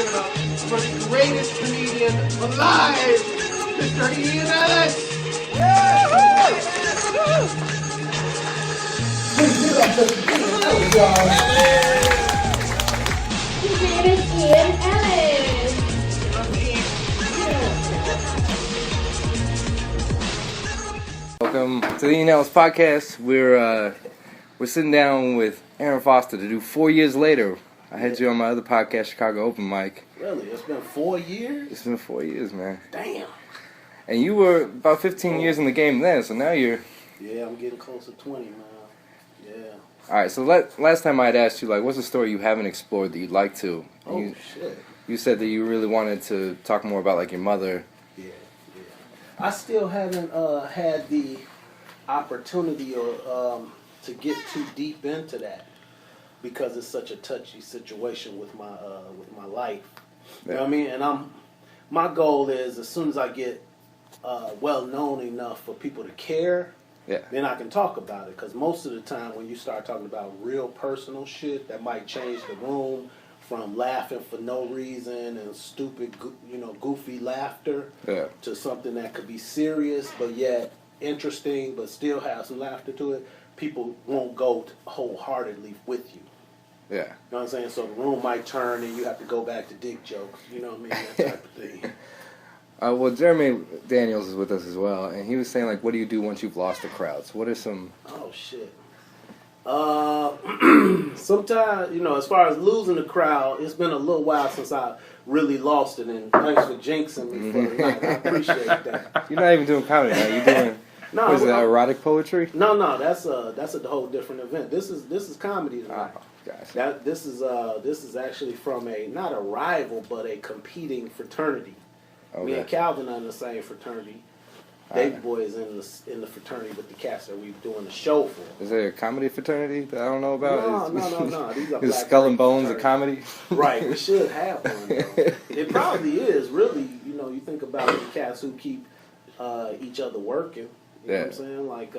it up for the greatest comedian alive, Mr. Ian Ellis. His name is Ian Ellis. Welcome to the Ian Ellis podcast. We're sitting down with Aaron Foster to do 4 years later. I had you on my other podcast, Chicago Open Mic. Really? It's been 4 years? It's been 4 years, man. Damn. And you were about 15 years in the game then, so now you're... Yeah, I'm getting close to 20, man. Yeah. Alright, so last time I had asked you, like, what's a story you haven't explored that you'd like to? Oh, shit. You said that you really wanted to talk more about, like, your mother. Yeah. I still haven't had the opportunity or to get too deep into that because it's such a touchy situation with my life. You know what I mean? And my goal is as soon as I get well known enough for people to care, then I can talk about it. Because most of the time when you start talking about real personal shit that might change the room from laughing for no reason and stupid, goofy laughter to something that could be serious but yet interesting but still have some laughter to it, people won't go wholeheartedly with you. Yeah. You know what I'm saying? So the room might turn and you have to go back to dick jokes. You know what I mean? That type of thing. Well, Jeremy Daniels is with us as well, and he was saying, like, what do you do once you've lost the crowds? What are some... Oh, shit. Sometimes, as far as losing the crowd, it's been a little while since I really lost it, and thanks for jinxing me for the night. I appreciate that. You're not even doing comedy now. You're doing... No, what is that, erotic poetry? No, that's a whole different event. This is comedy tonight. Oh, gotcha. This is actually from not a rival but a competing fraternity. Okay. Me and Calvin are in the same fraternity. Dave Boy is in the fraternity with the cats that we're doing the show for. Is there a comedy fraternity that I don't know about? No. These are is Skull and Bones a comedy? Right, we should have one. Though. It probably is, really. You think about the cats who keep each other working. You know what I'm saying? Like,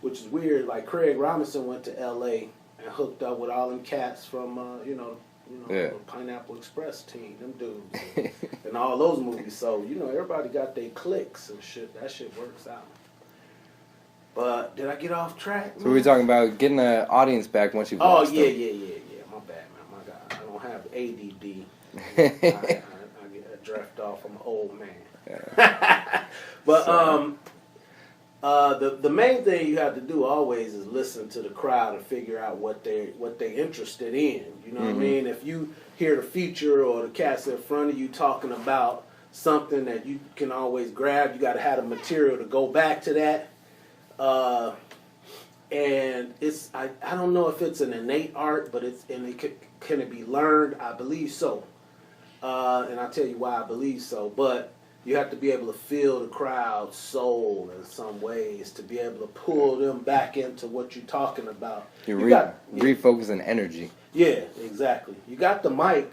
which is weird. Like, Craig Robinson went to L.A. and hooked up with all them cats from, the Pineapple Express team, them dudes, and all those movies. So, everybody got their cliques and shit. That shit works out. But did I get off track? So we were talking about getting the audience back once you've lost them. Yeah. My bad, man. My God. I don't have ADD. I get drift off. I'm an old man. Yeah. But, the main thing you have to do always is listen to the crowd and figure out what they're interested in. You know what I mean? If you hear the feature or the cats in front of you talking about something that you can always grab, you got to have the material to go back to that. And it's I don't know if it's an innate art, but can it be learned? I believe so. And I'll tell you why I believe so. But you have to be able to feel the crowd's soul in some ways to be able to pull them back into what you're talking about. Refocusing energy. Yeah, exactly. You got the mic,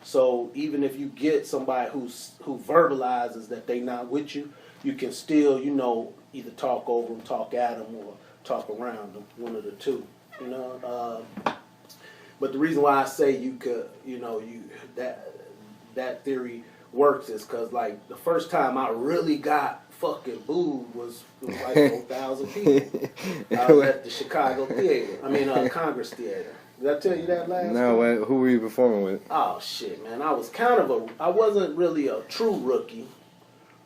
so even if you get somebody who verbalizes that they not with you, you can still, either talk over them, talk at them, or talk around them, one of the two. But the reason why I say you could, that theory works is because, like, the first time I really got fucking booed was like 4,000 people. I was at the Chicago Theater. Congress Theater. Did I tell you that last time? No, who were you performing with? Oh, shit, man. I was I wasn't really a true rookie,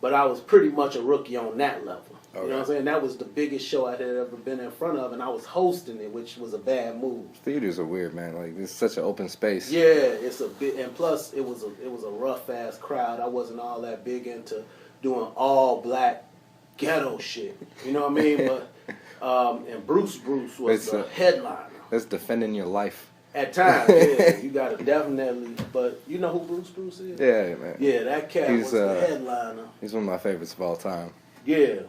but I was pretty much a rookie on that level. Okay. You know what I'm saying? That was the biggest show I had ever been in front of, and I was hosting it, which was a bad move. Theaters are weird, man. Like, it's such an open space. Yeah, it's a bit, and plus it was a rough ass crowd. I wasn't all that big into doing all black ghetto shit. You know what I mean? But and Bruce was the headliner. That's defending your life. At times, yeah, you gotta definitely. But you know who Bruce is? Yeah, man. Yeah, that cat was the headliner. He's one of my favorites of all time. Yeah,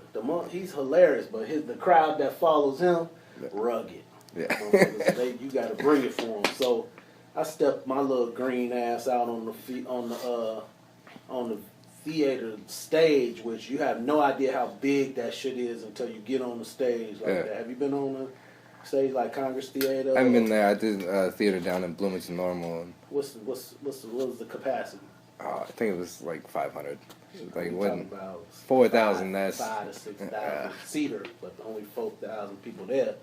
he's hilarious, but the crowd that follows him, rugged. Yeah, you got to bring it for him. So I stepped my little green ass out on the theater stage, which you have no idea how big that shit is until you get on the stage like that. Have you been on Stage like Congress Theater. I haven't been there. I did theater down in Bloomington Normal. And, What was the capacity? I think it was like 500. Like it We wasn't talking about 4,000. That's 5 to 6,000 seater, but only 4,000 people there.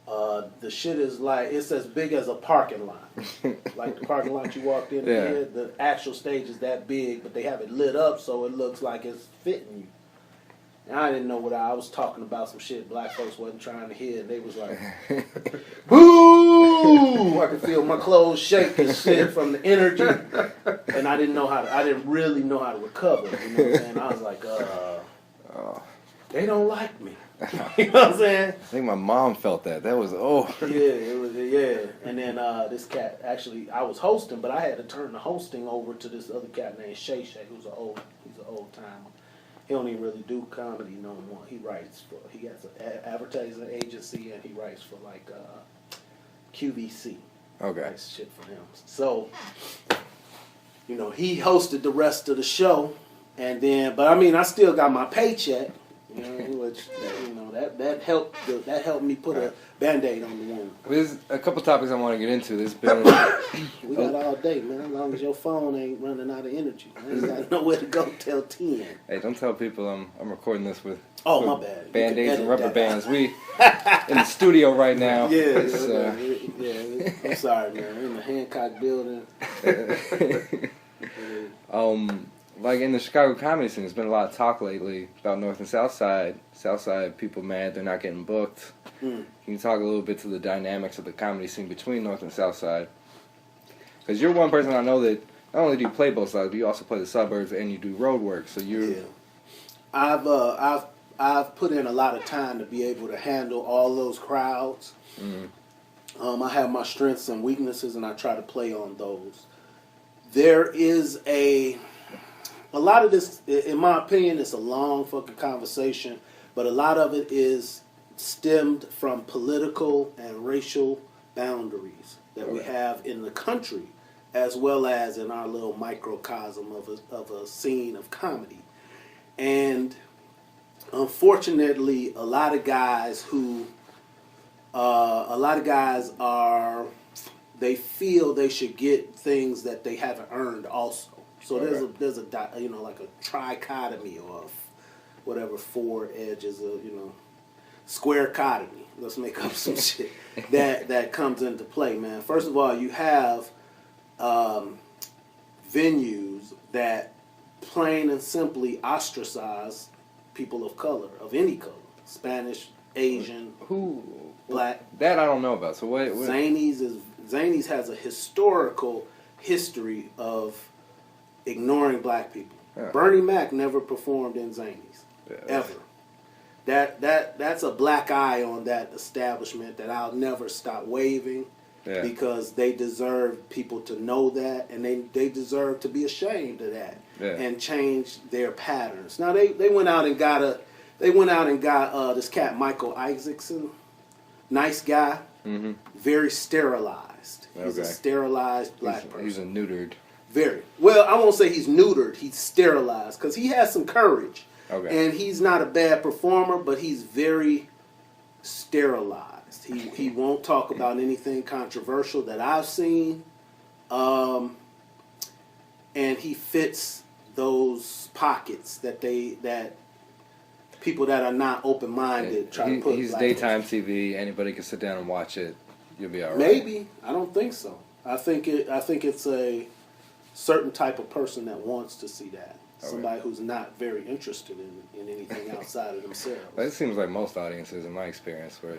The shit is like, it's as big as a parking lot. Like the parking lot you walked in Yeah. here, the actual stage is that big, but they have it lit up so it looks like it's fitting you. And I didn't know what I was talking about, some shit black folks wasn't trying to hear, and they was like, boo! I could feel my clothes shake and shit from the energy. And I didn't really know how to recover, you know what I'm saying? I was like, they don't like me. You know what I'm saying? I think my mom felt that. That was Yeah. And then this cat, actually, I was hosting, but I had to turn the hosting over to this other cat named Shay Shay, he's an old timer. He don't even really do comedy no more. He has an advertising agency, and he writes for like QVC. Okay. Writes shit for him. So, you know, he hosted the rest of the show, and then, but I mean, I still got my paycheck. You know, which that helped me put a Band-Aid on the wound. There's a couple topics I want to get into. There's been We got all day, man. As long as your phone ain't running out of energy, man. You got nowhere to go till 10. Hey, don't tell people I'm recording this with My bad. You Band-Aids can and rubber edit bands. We in the studio right now. Yeah, It's, I'm sorry, man. We're in the Hancock building. Like in the Chicago comedy scene, there's been a lot of talk lately about North and South Side. South Side people mad they're not getting booked. Can you talk a little bit to the dynamics of the comedy scene between North and South Side? Because you're one person I know that not only do you play both sides, but you also play the suburbs and you do road work. So you're I've put in a lot of time to be able to handle all those crowds. I have my strengths and weaknesses, and I try to play on those. There is a lot of this, in my opinion, it's a long fucking conversation, but a lot of it is stemmed from political and racial boundaries that we have in the country, as well as in our little microcosm of a scene of comedy. And unfortunately, a lot of guys they feel they should get things that they haven't earned also. So there's a like a trichotomy or whatever, 4 edges of, square-cotomy. Let's make up some shit that comes into play, man. First of all, you have venues that plain and simply ostracize people of color, of any color, Spanish, Asian, black. That I don't know about. So what? Zanies has a historical history of ignoring black people. Yeah. Bernie Mac never performed in Zanies, ever. That's a black eye on that establishment that I'll never stop waving, because they deserve people to know that, and they deserve to be ashamed of that and change their patterns. Now they went out and got this cat Michael Isaacson, nice guy, very sterilized. He's a sterilized black person. He's a neutered. Very. Well, I won't say he's neutered. He's sterilized because he has some courage. Okay. And he's not a bad performer, but he's very sterilized. He won't talk about anything controversial that I've seen. And he fits those pockets that people that are not open-minded try to put. He's daytime TV. Anybody can sit down and watch it. You'll be all right. Maybe. I don't think so. I think it's a certain type of person that wants to see that. Somebody who's not very interested in anything outside of themselves. That seems like most audiences, in my experience, where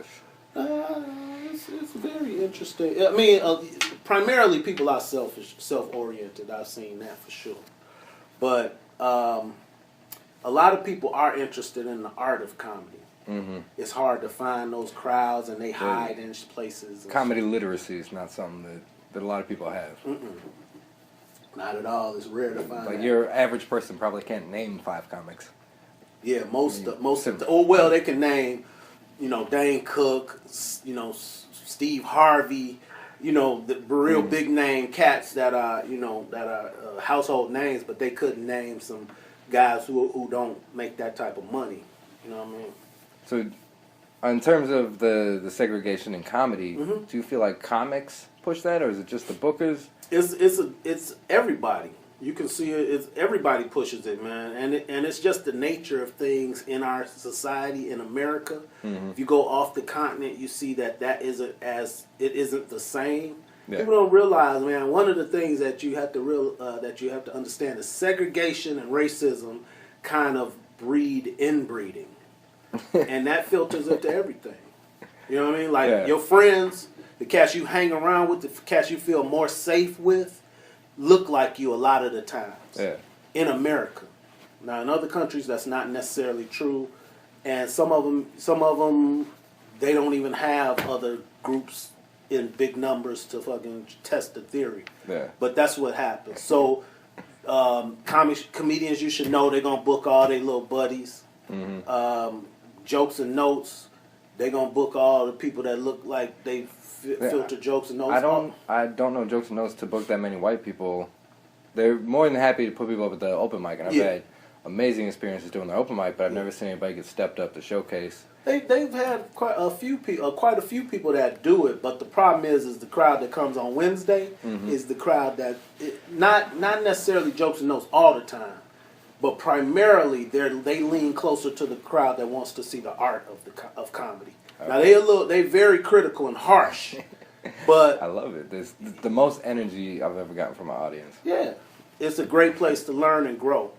it's very interesting. I mean, primarily people are self-oriented. I've seen that for sure. But a lot of people are interested in the art of comedy. It's hard to find those crowds, and they hide in places. Comedy literacy is not something that a lot of people have. Not at all. It's rare to find. Like your average person probably can't name 5 comics. Yeah, they can name, Dane Cook, Steve Harvey, the real big name cats that are household names, but they couldn't name some guys who don't make that type of money. You know what I mean? So in terms of the segregation in comedy, Mm-hmm. do you feel like comics push that, or is it just the bookers? It's everybody. You can see it. It's everybody pushes it, man, and it's just the nature of things in our society in America. If you go off the continent, you see that it isn't the same. Yeah. People don't realize, man. One of the things that you have to understand is segregation and racism kind of breed inbreeding, and that filters into everything. You know what I mean? Like Yeah. your friends, the cats you hang around with, the cats you feel more safe with, look like you a lot of the times. Yeah. In America. Now in other countries that's not necessarily true, and some of them they don't even have other groups in big numbers to fucking test the theory. Yeah. But that's what happens. So comedians, you should know they're gonna book all their little buddies. Jokes and notes, they're gonna book all the people that look like they filter jokes and notes. I don't know jokes and notes to book that many white people. They're more than happy to put people up at the open mic, and I've had amazing experiences doing the open mic, but I've never seen anybody get stepped up to showcase. They've had quite a few people that do it, but the problem is the crowd that comes on Wednesday is the crowd that not necessarily jokes and notes all the time, but primarily they lean closer to the crowd that wants to see the art of comedy. Okay. Now they very critical and harsh, but I love it. There's the most energy I've ever gotten from my audience. yeah, it's a great place to learn and grow.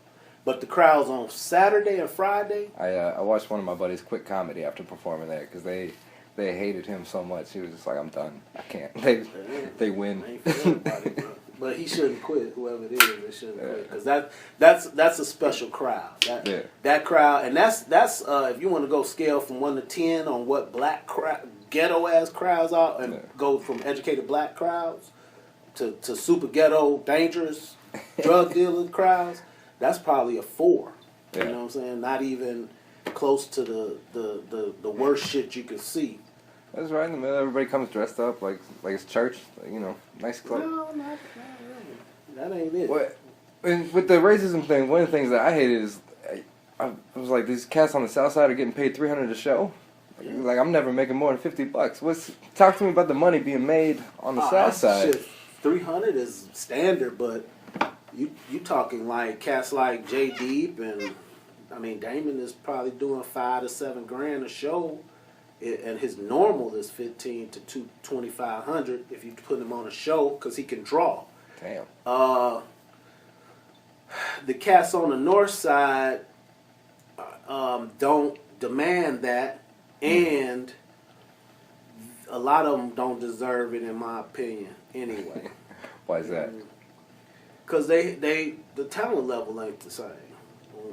But the crowds on Saturday and Friday. I watched one of my buddies quit comedy after performing there because they hated him so much. He was just like, I'm done. I can't. They win. I ain't for everybody, bro. But he shouldn't quit. Whoever it is, they shouldn't quit because that's a special crowd. That crowd, and that's if you want to go scale from 1 to 10 on what black ghetto ass crowds are, and go from educated black crowds to super ghetto dangerous drug dealer crowds. That's probably a 4. Yeah. You know what I'm saying? Not even close to the worst shit you can see. That's right in the middle. Everybody comes dressed up like it's church. Like, nice clothes. No, not really. That ain't it. And with the racism thing, one of the things that I hated is I was like, these cats on the south side are getting paid $300 a show. Like I'm never making more than $50. Talk to me about the money being made on the south side. Shit, 300 is standard, but you talking like cats like J Deep and I mean Damon is probably doing $5 to $7 grand a show, and his normal is $1,500 to $2,500 if you put him on a show because he can draw. Damn. The cats on the north side don't demand that, and a lot of them don't deserve it in my opinion anyway. Why is that? Because the talent level ain't the same.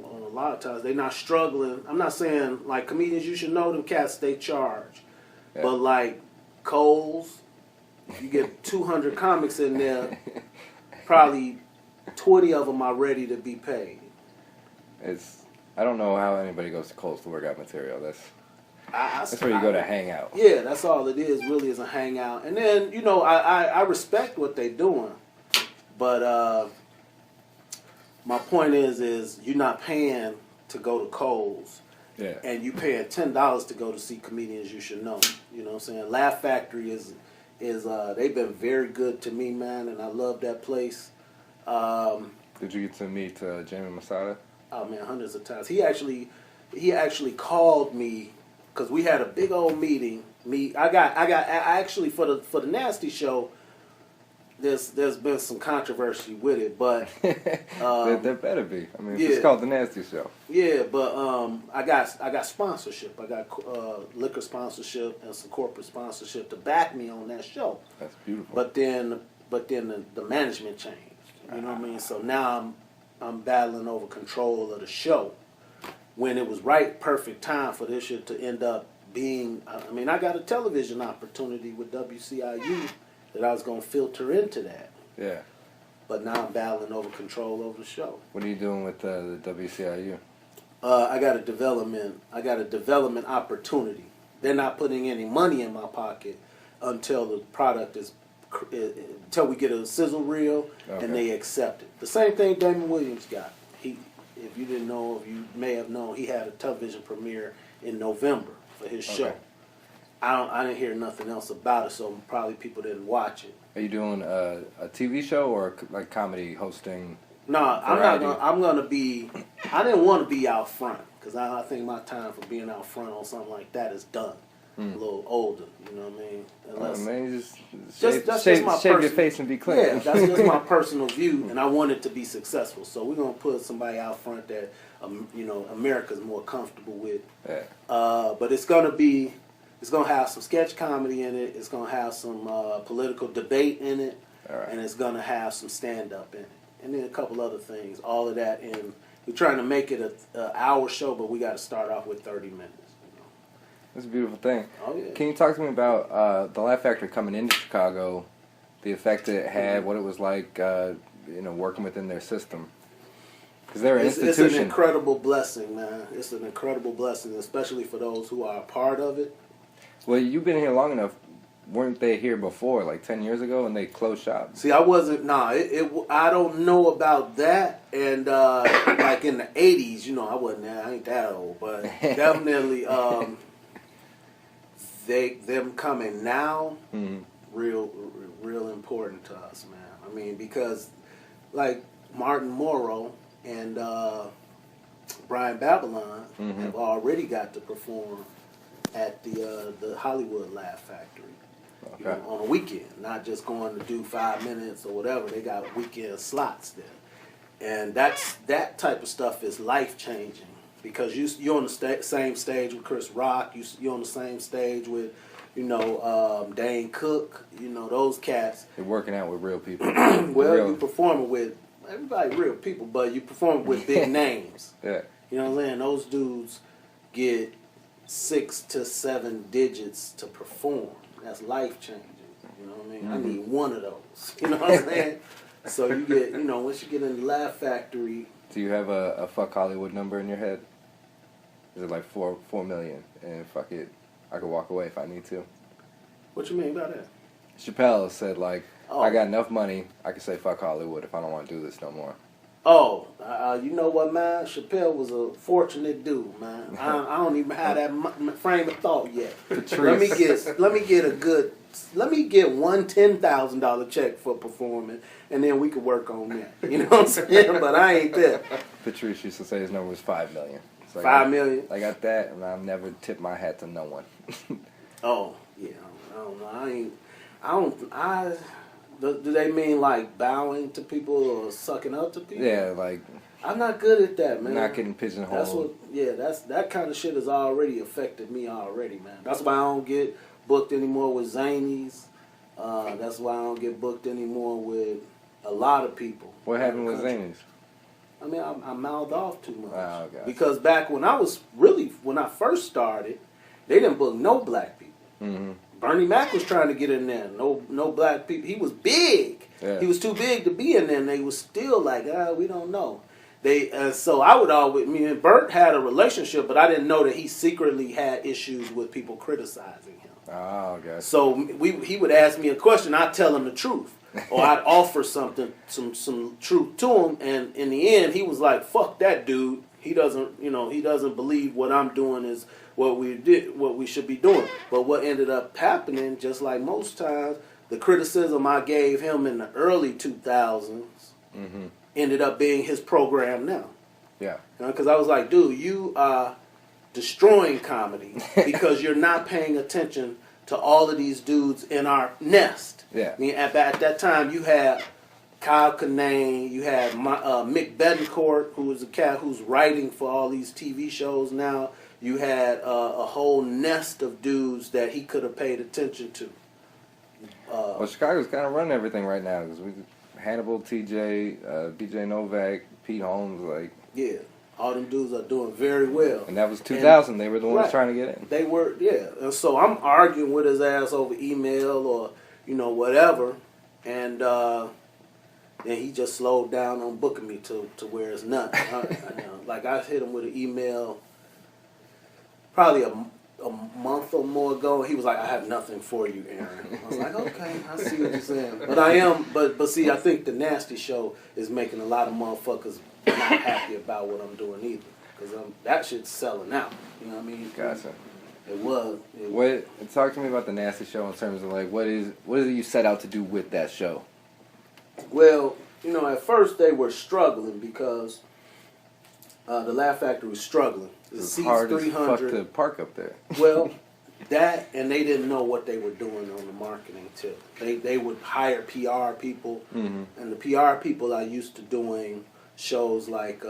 On a lot of times, they're not struggling. I'm not saying, like, comedians, you should know them cats, they charge. Yeah. But, like, Coles, if you get 200 comics in there, probably 20 of them are ready to be paid. I don't know how anybody goes to Kohl's to work out material. That's where you I go to hang out. Yeah, that's all it is, really, is a hangout. And then, I respect what they're doing. But my point is you're not paying to go to Kohl's, and you paying $10 to go to see comedians you should know. You know what I'm saying? Laugh Factory is they've been very good to me, man, and I love that place. Did you get to meet Jamie Masada? Oh man, hundreds of times. He actually called me because we had a big old meeting. I actually for the Nasty Show. There's been some controversy with it, but there better be. I mean, yeah. It's called the Nasty Show. Yeah, but I got sponsorship. I got liquor sponsorship and some corporate sponsorship to back me on that show. That's beautiful. But then the management changed. You know what I mean? So now I'm battling over control of the show. When it was perfect time for this shit to end up being. I mean, I got a television opportunity with WCIU. That I was going to filter into that. Yeah. But now I'm battling over control over the show. What are you doing with the WCIU? I got a development opportunity. They're not putting any money in my pocket until the product until we get a sizzle reel and they accept it. The same thing Damon Williams got. If you didn't know, if you may have known, he had a television premiere in November for his Okay. show. I didn't hear nothing else about it, so probably people didn't watch it. Are you doing a TV show or like comedy hosting? No, I'm gonna be. I didn't want to be out front because I think my time for being out front on something like that is done. A little older, you know what I mean? Oh, man, you That's shave my your person- face and be clean. Yeah, that's just my personal view, and I want it to be successful. So we're gonna put somebody out front that America's more comfortable with. Yeah. But it's gonna have some sketch comedy in it. It's gonna have some political debate in it, All right. and it's gonna have some stand up in it, and then a couple other things. All of that, and we're trying to make it an hour show, but we got to start off with 30 minutes. That's a beautiful thing. Oh yeah. Can you talk to me about the Laugh Factory coming into Chicago, the effect that it had, what it was like, working within their system? Because they're an institution. It's an incredible blessing, man. It's an incredible blessing, especially for those who are a part of it. Well, you've been here long enough. Weren't they here before, like 10 years ago, and they closed shop? See, I wasn't. I don't know about that. And like in the '80s, I wasn't. I ain't that old, but definitely, them coming now, real important to us, man. I mean, because like Martin Morrow and Brian Babylon have already got to perform at the Hollywood Laugh Factory. Okay. On a weekend, not just going to do 5 minutes or whatever. They got weekend slots there, and that type of stuff is life changing because you're on the same stage with Chris Rock. You're on the same stage with Dane Cook. Those cats. You're working out with real people. Well, you performing with everybody, real people, but you performing with big names. Yeah. You know what I'm saying? Those dudes get 6 to 7 digits to perform. That's life changing. You know what I mean? I need one of those. You know what I'm saying? So you get, once you get in the Laugh Factory. Do you have a fuck Hollywood number in your head? Is it like 4 million? And fuck it, I could walk away if I need to. What you mean by that? Chappelle said like, Oh. I got enough money, I can say fuck Hollywood if I don't want to do this no more. Oh, you know what, man? Chappelle was a fortunate dude, man. I don't even have that frame of thought yet. Let me get one $10,000 check for performing, and then we could work on that. You know what I'm saying? But I ain't there. Patrice used to say his number was 5 million. So $5 million. I got that, and I'll never tip my hat to no one. Oh yeah, I don't know. Do they mean like bowing to people or sucking up to people? Yeah, like I'm not good at that, man. not getting pigeonholed. That kind of shit has already affected me already, man. That's why I don't get booked anymore with Zanies. That's why I don't get booked anymore with a lot of people. What happened with Zanies? I mean, I mouthed off too much. Oh, gotcha. Because back when I first started, they didn't book no black people. Mm-hmm. Bernie Mac was trying to get in there. No black people. He was big. Yeah. He was too big to be in there, and they was still like, we don't know. So I would always, me and Bert had a relationship, but I didn't know that he secretly had issues with people criticizing him. Oh, okay. So he would ask me a question, I'd tell him the truth. Or I'd offer something, some truth to him, and in the end, he was like, fuck that dude. He doesn't believe what I'm doing is what we should be doing. But what ended up happening, just like most times, the criticism I gave him in the early 2000s ended up being his program now. Yeah. Because I was like, dude, you are destroying comedy because you're not paying attention to all of these dudes in our nest. Yeah. I mean, at that time, you had Kyle Kinane, you had Mick Betancourt, who is a cat who's writing for all these TV shows now. You had a whole nest of dudes that he could have paid attention to. Well, Chicago's kind of running everything right now because we Hannibal, TJ, BJ Novak, Pete Holmes, like Yeah, all them dudes are doing very well. and that was 2000. They were the ones Right. trying to get in. They were, yeah. And so I'm arguing with his ass over email or whatever, and he just slowed down on booking me to where it's nothing. Like I hit him with an email probably a month or more ago. He was like, "I have nothing for you, Aaron." I was like, "Okay, I see what you're saying." But see, I think the Nasty Show is making a lot of motherfuckers not happy about what I'm doing either, because that shit's selling out. You know what I mean? Gotcha. It was. Talk to me about the Nasty Show in terms of like what is it you set out to do with that show? Well, at first they were struggling because the Laugh Factory was struggling. It was hard as fuck to park up there. Well, that and they didn't know what they were doing on the marketing tip. They would hire PR people, and the PR people are used to doing shows like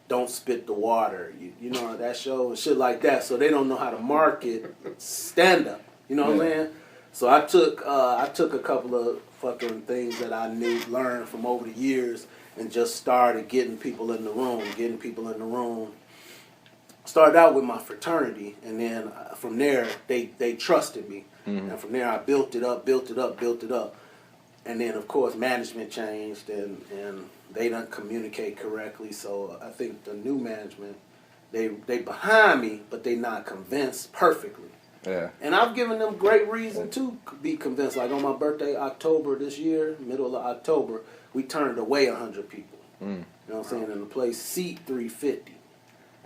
Don't Spit the Water, you know that show and shit like that. So they don't know how to market stand up. You know what I'm saying? So I took a couple of fucking things that I learned from over the years, and just started getting people in the room. Started out with my fraternity, and then from there they trusted me, and from there I built it up, and then of course management changed, and they don't communicate correctly. So I think the new management they behind me, but they not convinced perfectly. Yeah. And I've given them great reason to be convinced. Like on my birthday, October this year, middle of October, we turned away 100 people. You know what I'm saying? And the place seat 350.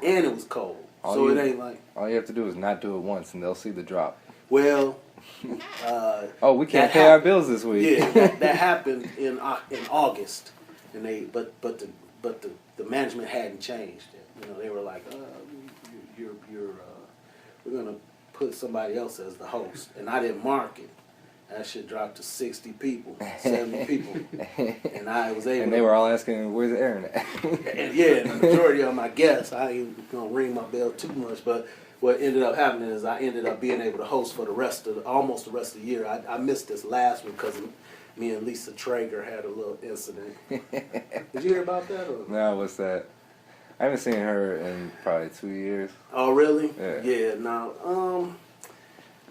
And it was cold. It ain't like... All you have to do is not do it once and they'll see the drop. Well... we can't pay our bills this week. Yeah, that happened in August. And the management hadn't changed it. They were like, we're going to put somebody else as the host. And I didn't mark it. That shit dropped to 60 people, 70 people. And I was able And they were all asking, where's Aaron at? And the majority of them, I guess, I ain't going to ring my bell too much, but what ended up happening is I ended up being able to host for almost the rest of the year. I missed this last one because me and Lisa Traeger had a little incident. Did you hear about that? Or? No, what's that? I haven't seen her in probably 2 years. Oh, really? Yeah. Yeah, no.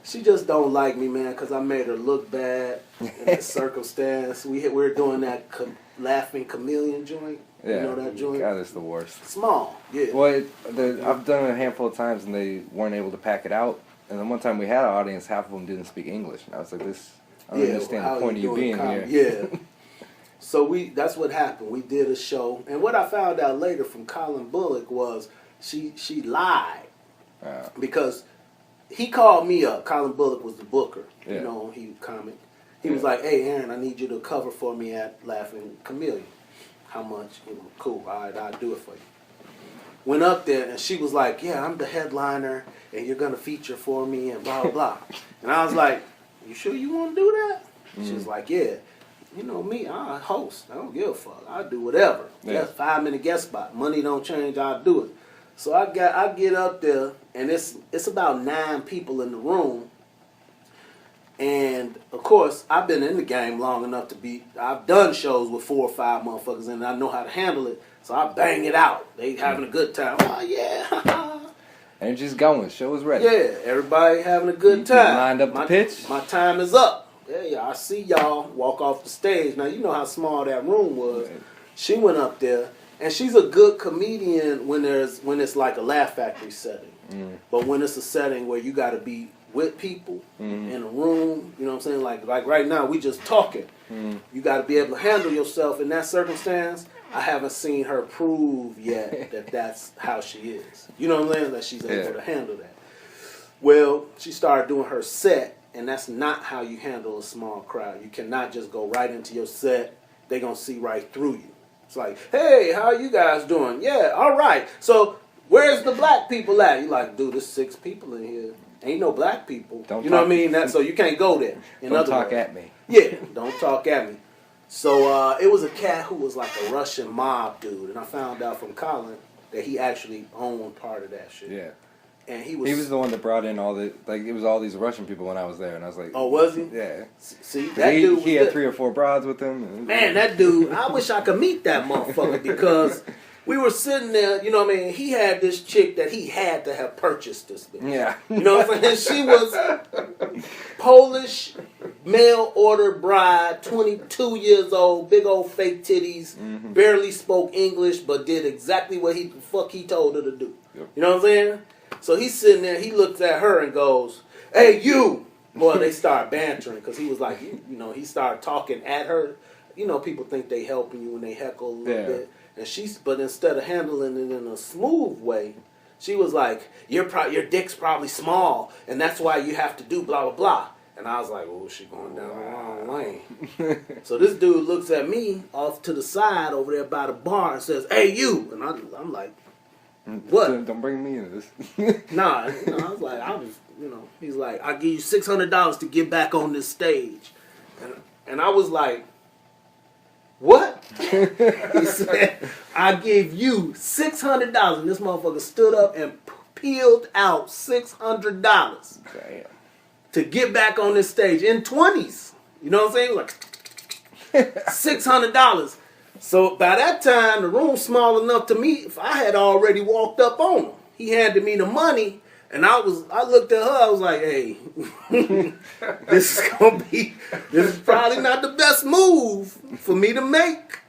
She just don't like me, man, because I made her look bad in that circumstance. We're doing that laughing chameleon joint. Yeah. You know that joint? God, it's the worst. Small, yeah. Well, I've done it a handful of times, and they weren't able to pack it out. And then one time we had an audience, half of them didn't speak English. And I was like, I don't understand the point of you being here. Yeah. So that's what happened. We did a show. And what I found out later from Colin Bullock was she lied. Because... he called me up. Colin Bullock was the booker. Yeah. He comic. He was like, "Hey, Aaron, I need you to cover for me at Laughing Chameleon. How much?" Cool. All right, I'll do it for you. Went up there, and she was like, "Yeah, I'm the headliner, and you're going to feature for me, and blah, blah, blah." And I was like, "You sure you want to do that?" She was like, "Yeah. You know me, I host. I don't give a fuck. I do whatever. Yeah. 5-minute guest spot. Money don't change, I'll do it." So I get up there, and it's about 9 people in the room. And, of course, I've been in the game long enough I've done shows with 4 or 5 motherfuckers, and I know how to handle it. So I bang it out. They having a good time. Oh, yeah. And just going. Show is ready. Yeah, everybody having a good time. You lined up the pitch? My time is up. Yeah, I see y'all walk off the stage. Now, you know how small that room was. Right. She went up there. And she's a good comedian when it's like a Laugh Factory setting. But when it's a setting where you got to be with people in a room, you know what I'm saying? Like right now, we just talking. You got to be able to handle yourself in that circumstance. I haven't seen her prove yet that that's how she is. You know what I'm saying? That she's able to handle that. Well, she started doing her set, and that's not how you handle a small crowd. You cannot just go right into your set. They're going to see right through you. It's like, "Hey, how are you guys doing?" "Yeah, all right. So where's the black people at?" You're like, "Dude, there's 6 people in here. Ain't no black people." You know what I mean? So you can't go there. Don't talk at me. Yeah, don't talk at me. So it was a cat who was like a Russian mob dude, and I found out from Colin that he actually owned part of that shit. Yeah. And he was the one that brought in it was all these Russian people when I was there, and I was like, "Oh, was he?" Yeah. See, that dude he had 3 or 4 broads with him. Man, that dude, I wish I could meet that motherfucker because we were sitting there, you know what I mean? He had this chick that he had to have purchased this bitch. Yeah. You know what I'm saying? She was Polish, mail order bride, 22 years old, big old fake titties, barely spoke English, but did exactly what he told her to do. Yep. You know what I'm saying? So he's sitting there, he looks at her and goes, "Hey, you!" Boy, they start bantering because he was like, he started talking at her. You know, people think they helping you when they heckle a little bit. And but instead of handling it in a smooth way, She was like, your dick's probably small, and that's why you have to do blah, blah, blah. And I was like, oh, she going down the wrong lane. So this dude looks at me off to the side over there by the bar and says, hey, you. And I'm like, what? Don't bring me into this. Nah, I was like, he's like, I'll give you $600 to get back on this stage. And I was like, what? He said, I give you $600. And this motherfucker stood up and peeled out $600 Damn. to get back on this stage in 20s. You know what I'm saying? Like $600. So by that time, the room's small enough to me. If I had already walked up on him, he handed me the money. And I looked at her, I was like, hey, this is probably not the best move for me to make.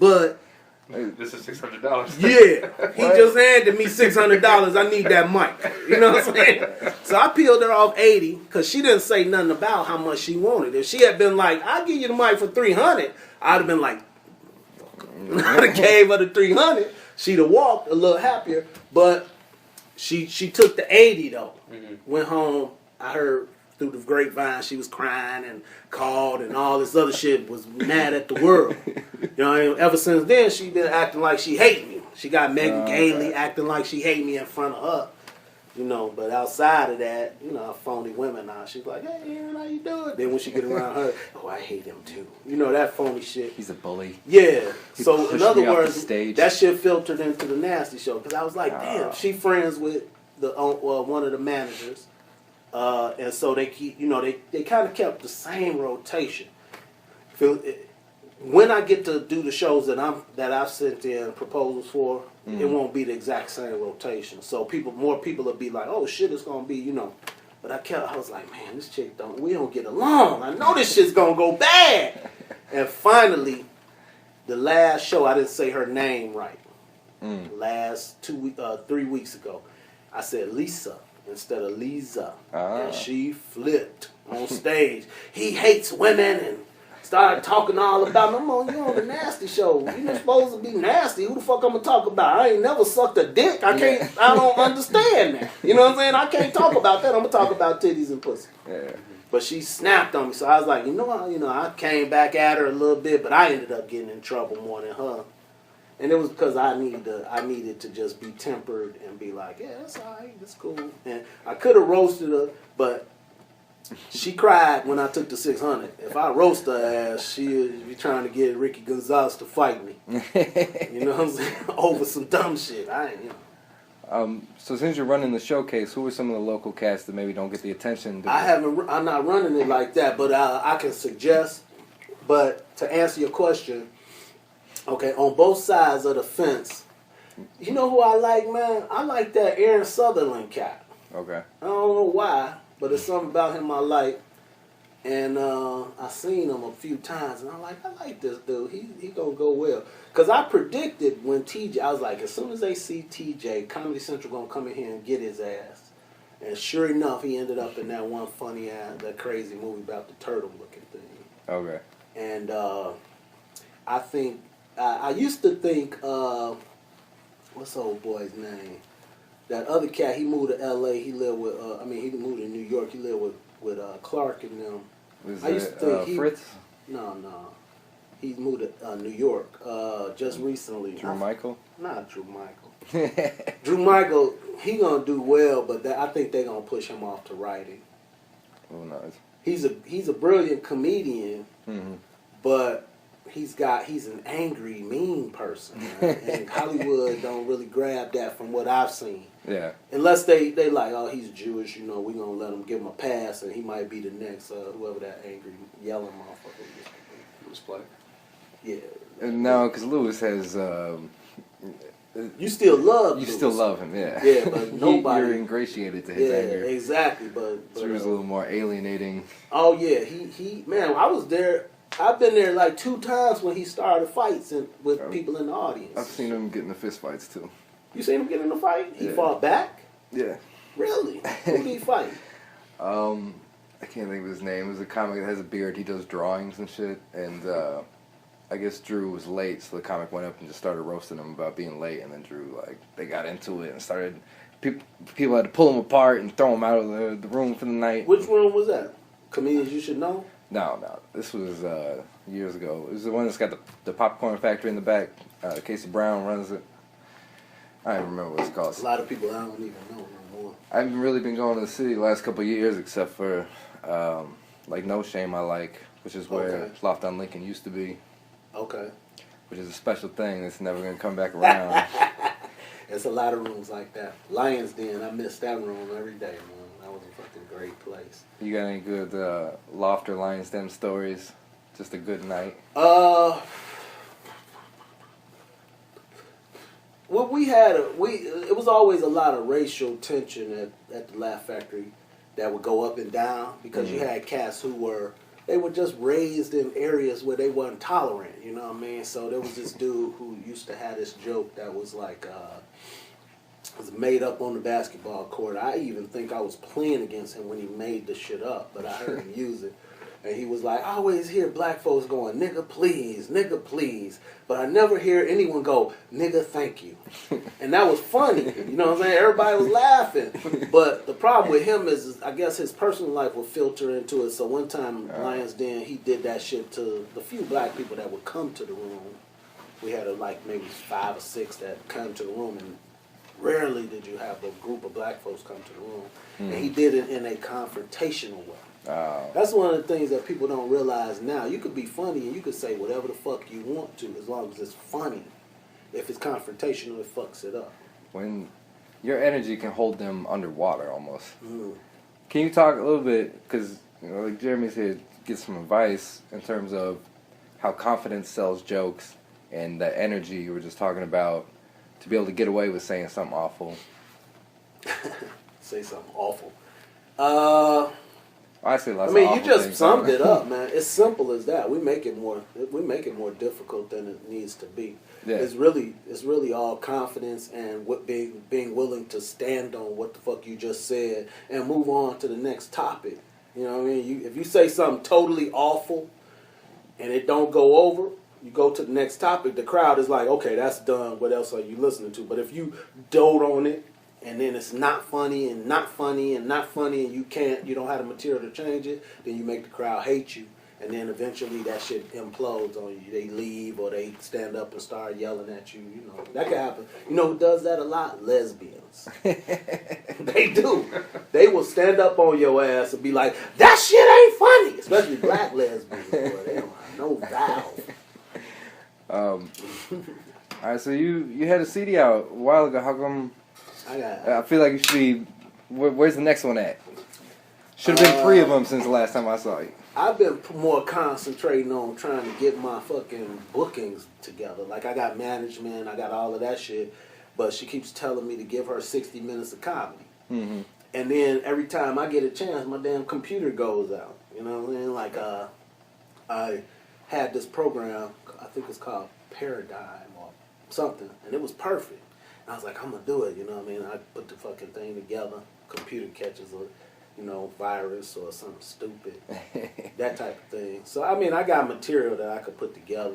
But this is $600. yeah, he just handed me $600. I need that mic. You know what I'm saying? So I peeled her off 80 because she didn't say nothing about how much she wanted. If she had been like, I'll give you the mic for 300, I'd have been like, I'd have gave her the 300. She'd have walked a little happier. But She took the 80 though. Mm-hmm. Went home. I heard through the grapevine she was crying and called and all this other shit. Was mad at the world. You know what I mean? Ever since then she been acting like she hate me. She got Megan Gailey acting like she hate me in front of her. You know, but outside of that, you know, phony women now. She's like, hey, Aaron, how you doing? Then when she get around her, oh, I hate him too. You know, that phony shit. He's a bully. Yeah. He So in other words, stage. that shit filtered into the nasty show. Because I was like, damn, she friends with the one of the managers. And so they keep, you know, they kind of kept the same rotation. When I get to do the shows that I've sent in proposals for, it won't be the exact same rotation. So more people will be like, oh shit, it's gonna be, you know. But I was like, man, this chick we don't get along. I know this shit's gonna go bad. And finally, the last show, I didn't say her name right. Last 3 weeks ago, I said Lisa instead of Lisa, and she flipped on stage. He hates women and started talking all about them. You on the nasty show. You supposed to be nasty. Who the fuck I'm gonna talk about? I ain't never sucked a dick. I don't understand that. You know what I'm saying? I can't talk about that. I'm gonna talk about titties and pussy. Yeah. But she snapped on me, so I was like, I came back at her a little bit, but I ended up getting in trouble more than her. And it was because I needed to just be tempered and be like, yeah, that's all right, that's cool. And I could have roasted her, but she cried when I took the 600. If I roast her ass, she would be trying to get Ricky Gonzalez to fight me. You know what I'm saying? Over some dumb shit. So since you're running the showcase, who are some of the local cats that maybe don't get the attention? I'm not running it like that, but I can suggest. But to answer your question, okay, on both sides of the fence, you know who I like, man? I like that Aaron Sutherland cat. Okay. I don't know why, but there's something about him I like. And I seen him a few times, and I like this dude. He gonna go well. Because I predicted when TJ, I was like, as soon as they see TJ, Comedy Central gonna come in here and get his ass. And sure enough, he ended up in that one funny ass, that crazy movie about the turtle looking thing. Okay. And I think, I used to think, what's the old boy's name? That other cat, he moved to L.A., he lived with, he moved to New York, he lived with Clark and them. Was I used to think Fritz? No. He moved to New York just recently. Drew Michael? Not Drew Michael. Drew Michael, he gonna do well, but I think they're gonna push him off to writing. Oh, nice. He's a brilliant comedian, but he's an angry, mean person, and Hollywood don't really grab that from what I've seen. Yeah. Unless they like, oh, he's Jewish, we're gonna let him give him a pass, and he might be the next whoever that angry yelling motherfucker is. Louis Black. Yeah. No, because Louis has. You still love. You Louis. still love him, yeah. Yeah, but nobody. You're ingratiated to his anger. Exactly, but Drew's a little more alienating. Oh yeah, he man, I was there. I've been there like 2 times when he started fights with people in the audience. I've seen him get in the fist fights too. You seen him get in a fight? He Yeah. fought back? Yeah. Really? Who did he fight? I can't think of his name. It was a comic that has a beard. He does drawings and shit. And I guess Drew was late, so the comic went up and just started roasting him about being late, and then Drew, like, they got into it and started, people had to pull him apart and throw him out of the room for the night. Which room was that? Comedians You Should Know? No, this was years ago. It was the one that's got the popcorn factory in the back. Casey Brown runs it. I don't remember what it's called. A lot of people I don't even know no more. I haven't really been going to the city the last couple of years, except for like No Shame I Like, which is where Loft on Lincoln used to be. Okay. Which is a special thing that's never going to come back around. There's a lot of rooms like that. Lions Den, I miss that room every day, man. That was a fucking great place. You got any good Loft or Lions Den stories? Just a good night? Well, it was always a lot of racial tension at the Laugh Factory that would go up and down because you had cats who were just raised in areas where they weren't tolerant, you know what I mean? So there was this dude who used to have this joke that was like, was made up on the basketball court. I even think I was playing against him when he made the shit up, but I heard him use it. And he was like, I always hear black folks going, nigga please. But I never hear anyone go, nigga thank you. And that was funny. You know what I'm saying? Everybody was laughing. But the problem with him is I guess his personal life would filter into it. So one time, Lions Den, he did that shit to the few black people that would come to the room. We had like maybe 5 or 6 that come to the room, and rarely did you have a group of black folks come to the room. And he did it in a confrontational way. That's one of the things that people don't realize now. You could be funny and you could say whatever the fuck you want to as long as it's funny. If it's confrontational, it fucks it up. When your energy can hold them underwater almost. Can you talk a little bit, because like Jeremy's here, get some advice in terms of how confidence sells jokes and the energy you were just talking about to be able to get away with saying something awful. Say something awful. I say lots. I mean, of you awful just things. summed it up, man. It's simple as that. We make it more difficult than it needs to be. Yeah. It's really all confidence and what being willing to stand on what the fuck you just said and move on to the next topic. You know what I mean? If you say something totally awful and it don't go over, you go to the next topic. The crowd is like, okay, that's done. What else are you listening to? But if you dote on it, and then it's not funny and not funny and not funny, and you don't have the material to change it, then you make the crowd hate you, and then eventually that shit implodes on you. They leave or they stand up and start yelling at you. You know, that can happen. You know who does that a lot? Lesbians. They do. They will stand up on your ass and be like, that shit ain't funny. Especially black lesbians. Boy, they don't have no valve. All right, so you had a CD out a while ago. How come? I feel like you should be. Where's the next one at? Should have been 3 of them since the last time I saw you. I've been more concentrating on trying to get my fucking bookings together. Like, I got management, I got all of that shit, but she keeps telling me to give her 60 minutes of comedy. And then every time I get a chance, my damn computer goes out. You know what I mean? Like, I had this program, I think it's called Paradigm or something, and it was perfect. I was like, I'm going to do it, you know what I mean? I put the fucking thing together. Computer catches a, virus or something stupid. That type of thing. So, I mean, I got material that I could put together.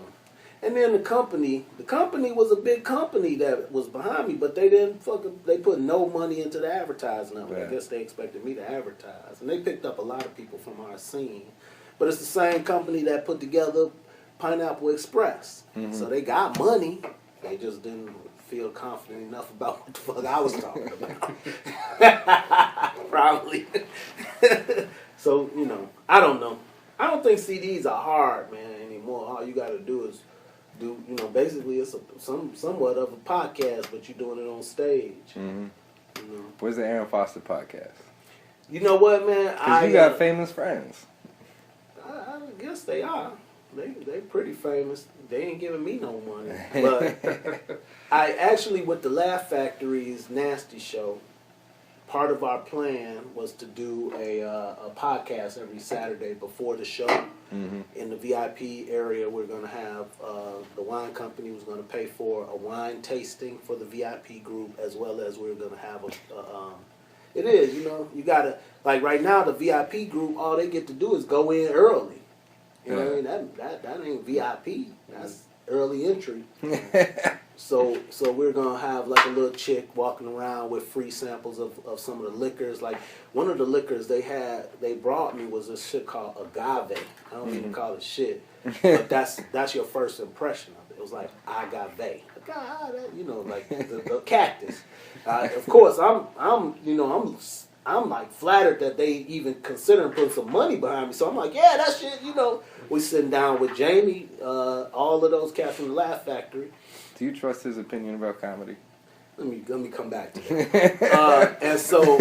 And then the company was a big company that was behind me, but they put no money into the advertising of it. I guess they expected me to advertise. And they picked up a lot of people from our scene. But it's the same company that put together Pineapple Express. So they got money. They just didn't feel confident enough about what the fuck I was talking about. Probably. So, I don't know. I don't think CDs are hard, man, anymore. All you got to do is basically it's somewhat of a podcast, but you're doing it on stage. Where's the Aaron Foster podcast? You know what, man? Because you got famous friends. I guess they are. They pretty famous. They ain't giving me no money. But I actually, with the Laugh Factory's Nasty Show, part of our plan was to do a podcast every Saturday before the show. In the VIP area, we're going to have the wine company was going to pay for a wine tasting for the VIP group, as well as we're going to have it is, you got to, like right now, the VIP group, all they get to do is go in early. You know what I mean? That ain't VIP. That's early entry. So we're gonna have like a little chick walking around with free samples of some of the liquors. Like one of the liquors they brought me was a shit called agave. I don't even call it shit, but that's your first impression of it. It was like agave, you know, like the cactus. Of course, I'm like flattered that they even considering putting some money behind me. So I'm like, yeah, that shit, you know. We sitting down with Jamie, all of those cats from the Laugh Factory. Do you trust his opinion about comedy? Let me come back to that. And so,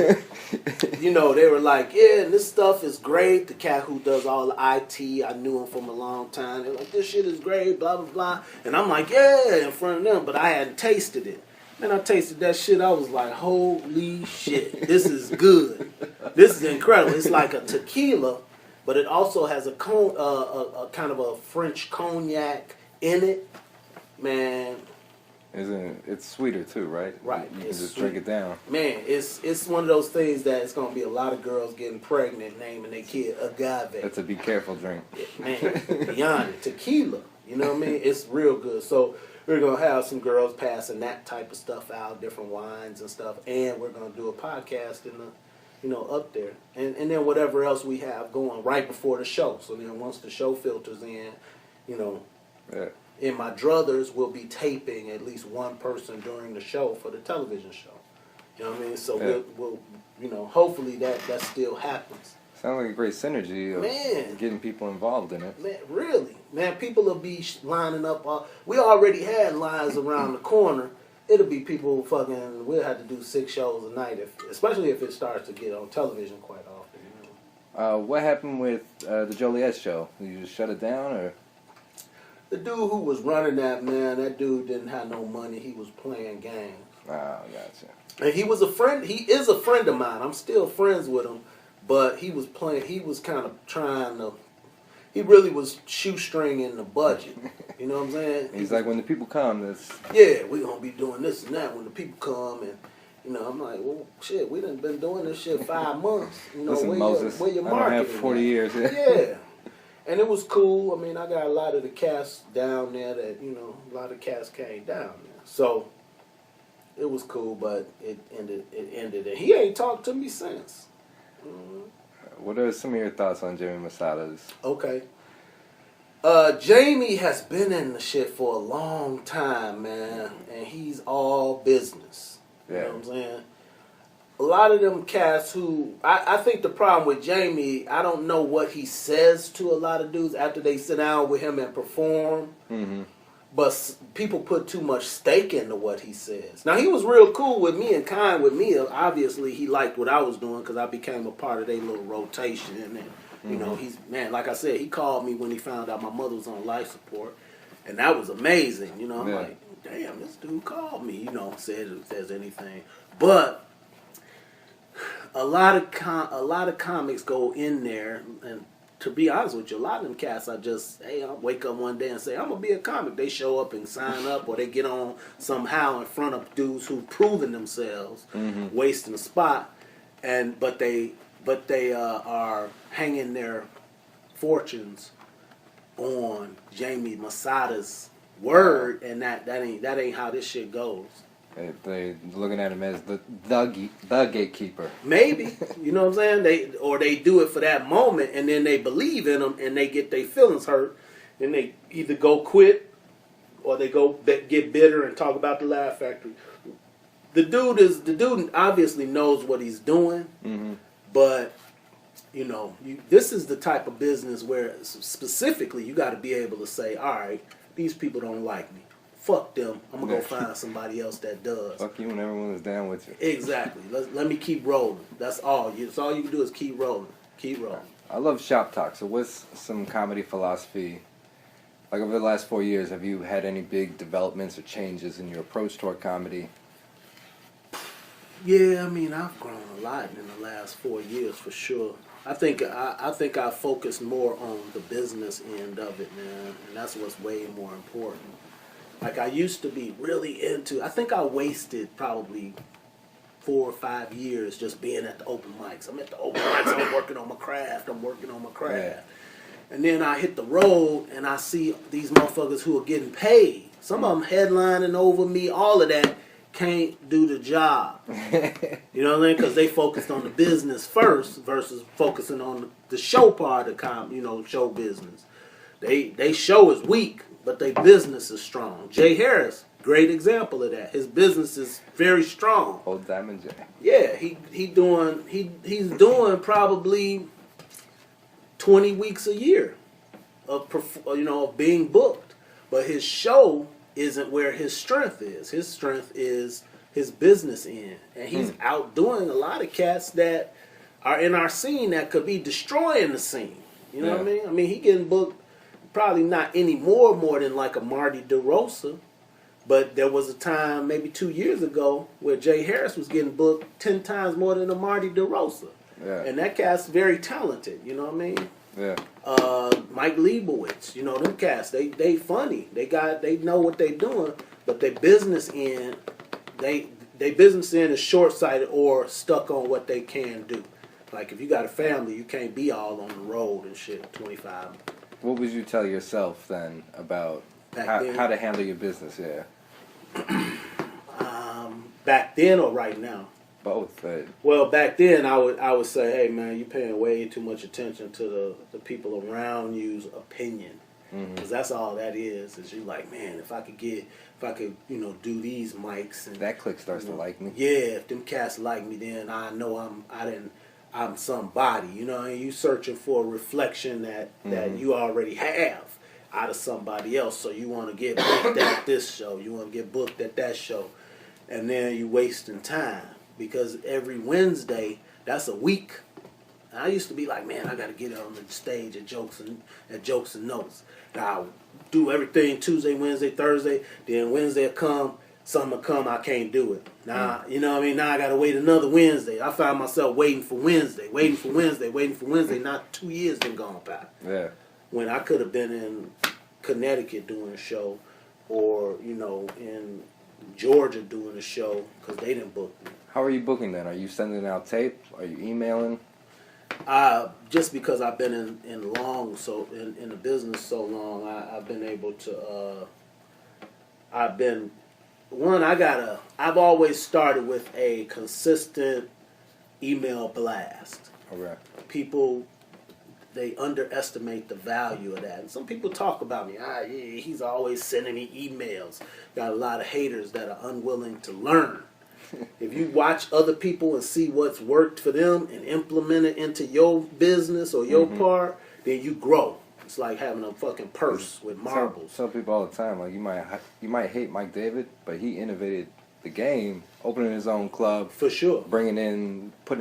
you know, they were like, yeah, and this stuff is great. The cat who does all the IT, I knew him from a long time. They're like, this shit is great, blah, blah, blah. And I'm like, yeah, in front of them, but I hadn't tasted it. Man, I tasted that shit. I was like, holy shit, this is good. This is incredible. It's like a tequila, but it also has a kind of a French cognac in it. Man, it's sweeter too, right? Right. You can just drink it down. Man, it's one of those things that it's gonna be a lot of girls getting pregnant naming their kid agave. That's a be careful drink. Man, beyond it, tequila. You know what I mean? It's real good. So we're gonna have some girls passing that type of stuff out, different wines and stuff, and we're gonna do a podcast in the, you know, up there, and then whatever else we have going right before the show. So then once the show filters in, you know. Yeah. In my druthers, we'll be taping at least one person during the show for the television show. You know what I mean? So we'll you know, hopefully that still happens. Sounds like a great synergy of getting people involved in it. Man, really. Man, people will be lining up. We already had lines around the corner. It'll be people fucking, we'll have to do 6 shows a night, especially if it starts to get on television quite often. You know? What happened with the Joliet show? Did you just shut it down, or? The dude who was running that, man, that dude didn't have no money. He was playing games. Oh, gotcha. And he was a friend. He is a friend of mine. I'm still friends with him. But he was playing. He was kind of trying to. He really was shoestringing the budget. You know what I'm saying? He's like, when the people come, that's. Yeah, we're gonna be doing this and that when the people come, and you know, I'm like, well, shit, we done been doing this shit 5 months. You know, Listen, Moses, where your I don't marketing? have 40 years. Yeah. And it was cool. I mean, I got a lot of the cast down there that, you know, a lot of cast came down there. So, it was cool, but it ended. And he ain't talked to me since. What are some of your thoughts on Jamie Masada's? Okay. Jamie has been in the shit for a long time, man. And he's all business. Yeah. You know what I'm saying? A lot of them cats who, I think the problem with Jamie, I don't know what he says to a lot of dudes after they sit down with him and perform. Mm-hmm. But people put too much stake into what he says. Now, he was real cool with me and kind with me. Obviously, he liked what I was doing because I became a part of their little rotation. And, you know, he's, man, like I said, he called me when he found out my mother was on life support. And that was amazing. You know, I'm like, damn, this dude called me, you know, said if there's anything. But a lot of comics go in there, and to be honest with you, a lot of them cats I wake up one day and say, I'm gonna be a comic. They show up and sign up, or they get on somehow in front of dudes who've proven themselves, wasting a spot, but they are hanging their fortunes on Jamie Masada's word, and that ain't how this shit goes. They looking at him as the gatekeeper. Maybe, you know what I'm saying? They do it for that moment, and then they believe in them, and they get their feelings hurt, and they either go quit, or they go get bitter and talk about the Laugh Factory. The dude obviously knows what he's doing, but you know, this is the type of business where specifically you got to be able to say, all right, these people don't like me. Fuck them. I'm going to go find somebody else that does. Fuck you and everyone that's down with you. Exactly. Let me keep rolling. That's all. That's all you can do is keep rolling. Keep rolling. I love shop talk. So what's some comedy philosophy? Like over the last 4 years, have you had any big developments or changes in your approach toward comedy? Yeah, I mean, I've grown a lot in the last 4 years for sure. I think I focused more on the business end of it, man. And that's what's way more important. Like, I used to be really into, I think I wasted probably 4 or 5 years just being at the open mics. I'm at the open mics, I'm working on my craft, Yeah. And then I hit the road and I see these motherfuckers who are getting paid. Some of them headlining over me, all of that, can't do the job. You know what I mean? Because they focused on the business first versus focusing on the show part of show business. They show is weak, but their business is strong. Jay Harris, great example of that. His business is very strong. Old Diamond J. Yeah, he's doing probably 20 weeks a year of being booked, but his show isn't where his strength is. His strength is his business end, and he's outdoing a lot of cats that are in our scene that could be destroying the scene. You know what I mean? I mean, he getting booked probably not anymore more than like a Marty DeRosa, but there was a time maybe 2 years ago where Jay Harris was getting booked 10 times more than a Marty DeRosa. Yeah. And that cat's very talented, you know what I mean? Yeah. Mike Leibowitz, them cats, they funny. They know what they doing, but their business end, they business end is short-sighted or stuck on what they can do. Like if you got a family, you can't be all on the road and shit 25. What would you tell yourself then about how to handle your business? Yeah. Back then or right now? Both. Well, back then I would say, hey man, you're paying way too much attention to the people around you's opinion, because that's all that is you like, man, if I could do these mics and that clique starts to like me. Yeah, if them cats like me, then I know I'm somebody. And you searching for a reflection that you already have out of somebody else. So you want to get booked at this show, you want to get booked at that show, and then you wasting time. Because every Wednesday, that's a week. And I used to be like, man, I got to get on the stage at Jokes and Notes. Now, I'll do everything Tuesday, Wednesday, Thursday. Then Wednesday will come, something will come, I can't do it. Now, you know what I mean? Now I got to wait another Wednesday. I found myself waiting for Wednesday. Not 2 years then gone by. Yeah. When I could have been in Connecticut doing a show, or, in Georgia doing a show, because they didn't book me. How are you booking then? Are you sending out tape? Are you emailing? Just because I've been in the business so long, I've been able to. I've always started with a consistent email blast. Okay. People, they underestimate the value of that. And some people talk about me. Yeah, he's always sending me emails. Got a lot of haters that are unwilling to learn. If you watch other people and see what's worked for them and implement it into your business or your part, then you grow. It's like having a fucking purse with marbles. Tell people all the time, like you might hate Mike David, but he innovated the game, opening his own club for sure, putting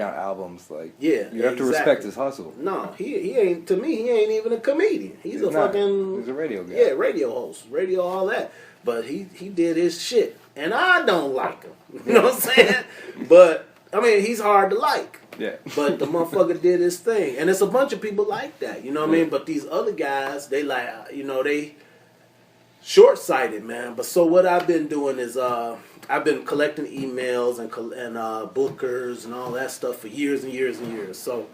out albums. Like you have to respect his hustle. No, he ain't. To me, he ain't even a comedian. He's a radio guy. Yeah, radio host, all that. But he did his shit, and I don't like him. You know what I'm saying? But I mean, he's hard to like. Yeah. But the motherfucker did his thing, and it's a bunch of people like that. You know what I mean? But these other guys, they they short-sighted, man. But so what I've been doing is I've been collecting emails and bookers and all that stuff for years and years and years. So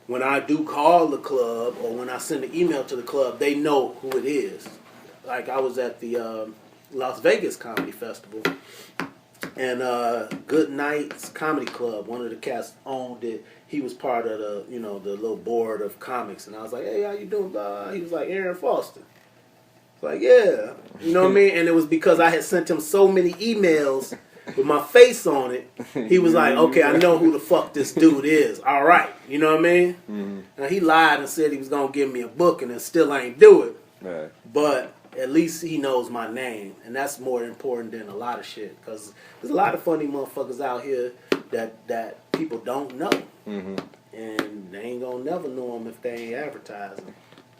when I do call the club or when I send an email to the club, they know who it is. Like I was at the Las Vegas Comedy Festival, and Good Nights Comedy Club, one of the cats owned it. He was part of the the little board of comics, and I was like, hey, how you doing? He was like, Aaron Foster. Like, yeah, you know what I mean? And it was because I had sent him so many emails with my face on it. He was like, okay, I know who the fuck this dude is. All right, you know what I mean? Mm-hmm. Now, he lied and said he was going to give me a book and then still ain't do it. Right. But at least he knows my name, and that's more important than a lot of shit, because there's a lot of funny motherfuckers out here that people don't know. Mm-hmm. And they ain't going to never know them if they ain't advertising.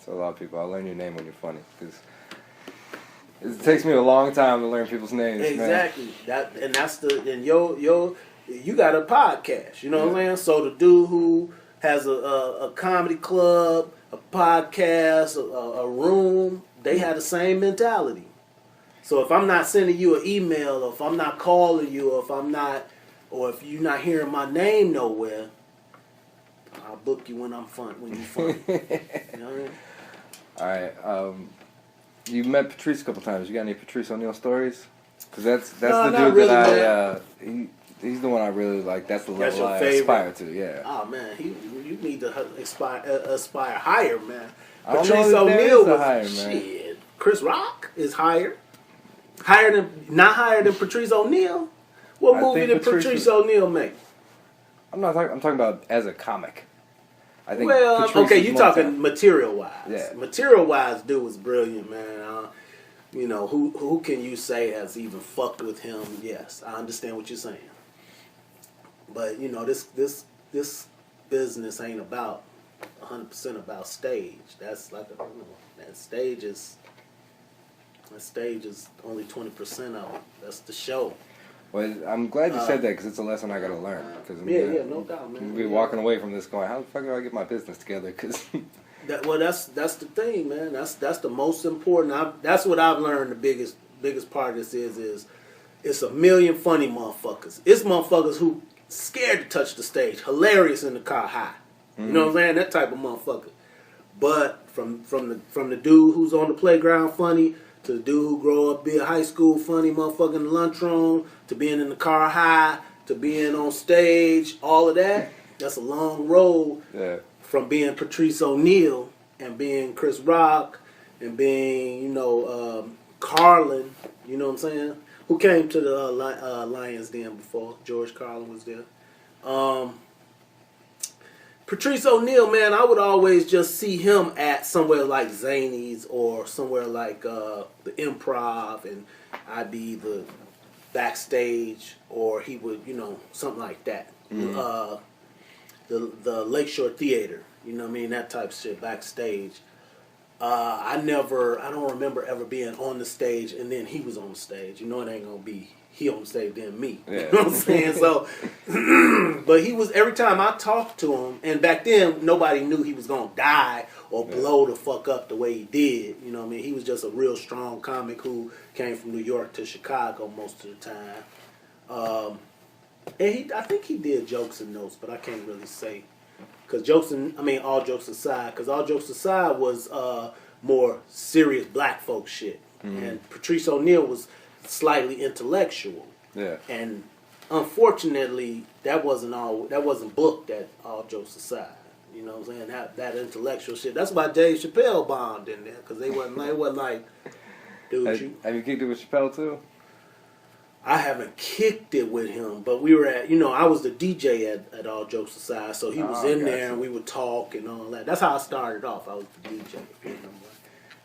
So a lot of people, I learn your name when you're funny, because it takes me a long time to learn people's names. Exactly. Man. You got a podcast, you know what I'm saying? So the dude who has a comedy club, a podcast, a room, they have the same mentality. So if I'm not sending you an email, or if I'm not calling you, or if you're not hearing my name nowhere, I'll book you when you're funny. You know what I mean? All right. You met Patrice a couple times. You got any Patrice O'Neal stories? Because that's No, the not dude really, that he's the one I really like. That's the That's level your I favorite? aspire to. Yeah. Oh man, you need to aspire higher, man. I don't know Patrice if there O'Neal is a was higher, man. shit. Chris Rock is higher, not higher than Patrice O'Neal. What I movie think did Patrice O'Neal make? I'm talking about as a comic. I think. Well, Patrice okay, is you more talking talented. material wise. Yeah. Material wise, dude was brilliant, man. You know, who can you say has even fucked with him? Yes, I understand what you're saying. But you know, this business ain't about 100% about stage. That's like that stage is only 20% of it. That's the show. Well, I'm glad you said that because it's a lesson I got to learn. Cause Yeah, no doubt, man. I'm be walking away from this going, how the fuck do I get my business together? Because that's the thing, man. That's the most important. That's what I've learned. The biggest part of this is it's a million funny motherfuckers. It's motherfuckers who scared to touch the stage, hilarious in the car high. You know what I'm saying? That type of motherfucker. But from the dude who's on the playground funny, to the dude who grow up be a high school funny motherfucker in the lunchroom, to being in the car high, to being on stage, all of that, that's a long road. yeah. From being Patrice O'Neal and being Chris Rock and being, you know, Carlin, you know what I'm saying? Who came to the Lions Den before? George Carlin was there. Patrice O'Neal, man, I would always just see him at somewhere like Zany's or somewhere like the Improv, and I'd be the backstage, or he would, you know, something like that. The Lakeshore Theater, you know what I mean, that type of shit, backstage. I don't remember ever being on the stage and then he was on the stage. You know it ain't gonna be he on the stage then me. Yeah. You know what I'm saying? So, but he was, every time I talked to him, and back then nobody knew he was gonna die or blow the fuck up the way he did. You know what I mean? He was just a real strong comic who came from New York to Chicago most of the time. And I think he did jokes and notes, but I can't really say. Because all jokes aside, was more serious black folk shit. And Patrice O'Neal was slightly intellectual. Yeah. And unfortunately, that wasn't booked at All Jokes Aside. You know what I'm saying? That intellectual shit. That's why Dave Chappelle bombed in there, because they wasn't like, dude, Have you kicked it with Chappelle too? I haven't kicked it with him, but we were at, I was the DJ at All Jokes Aside, so he was in there and we would talk and all that. That's how I started off. I was the DJ, if you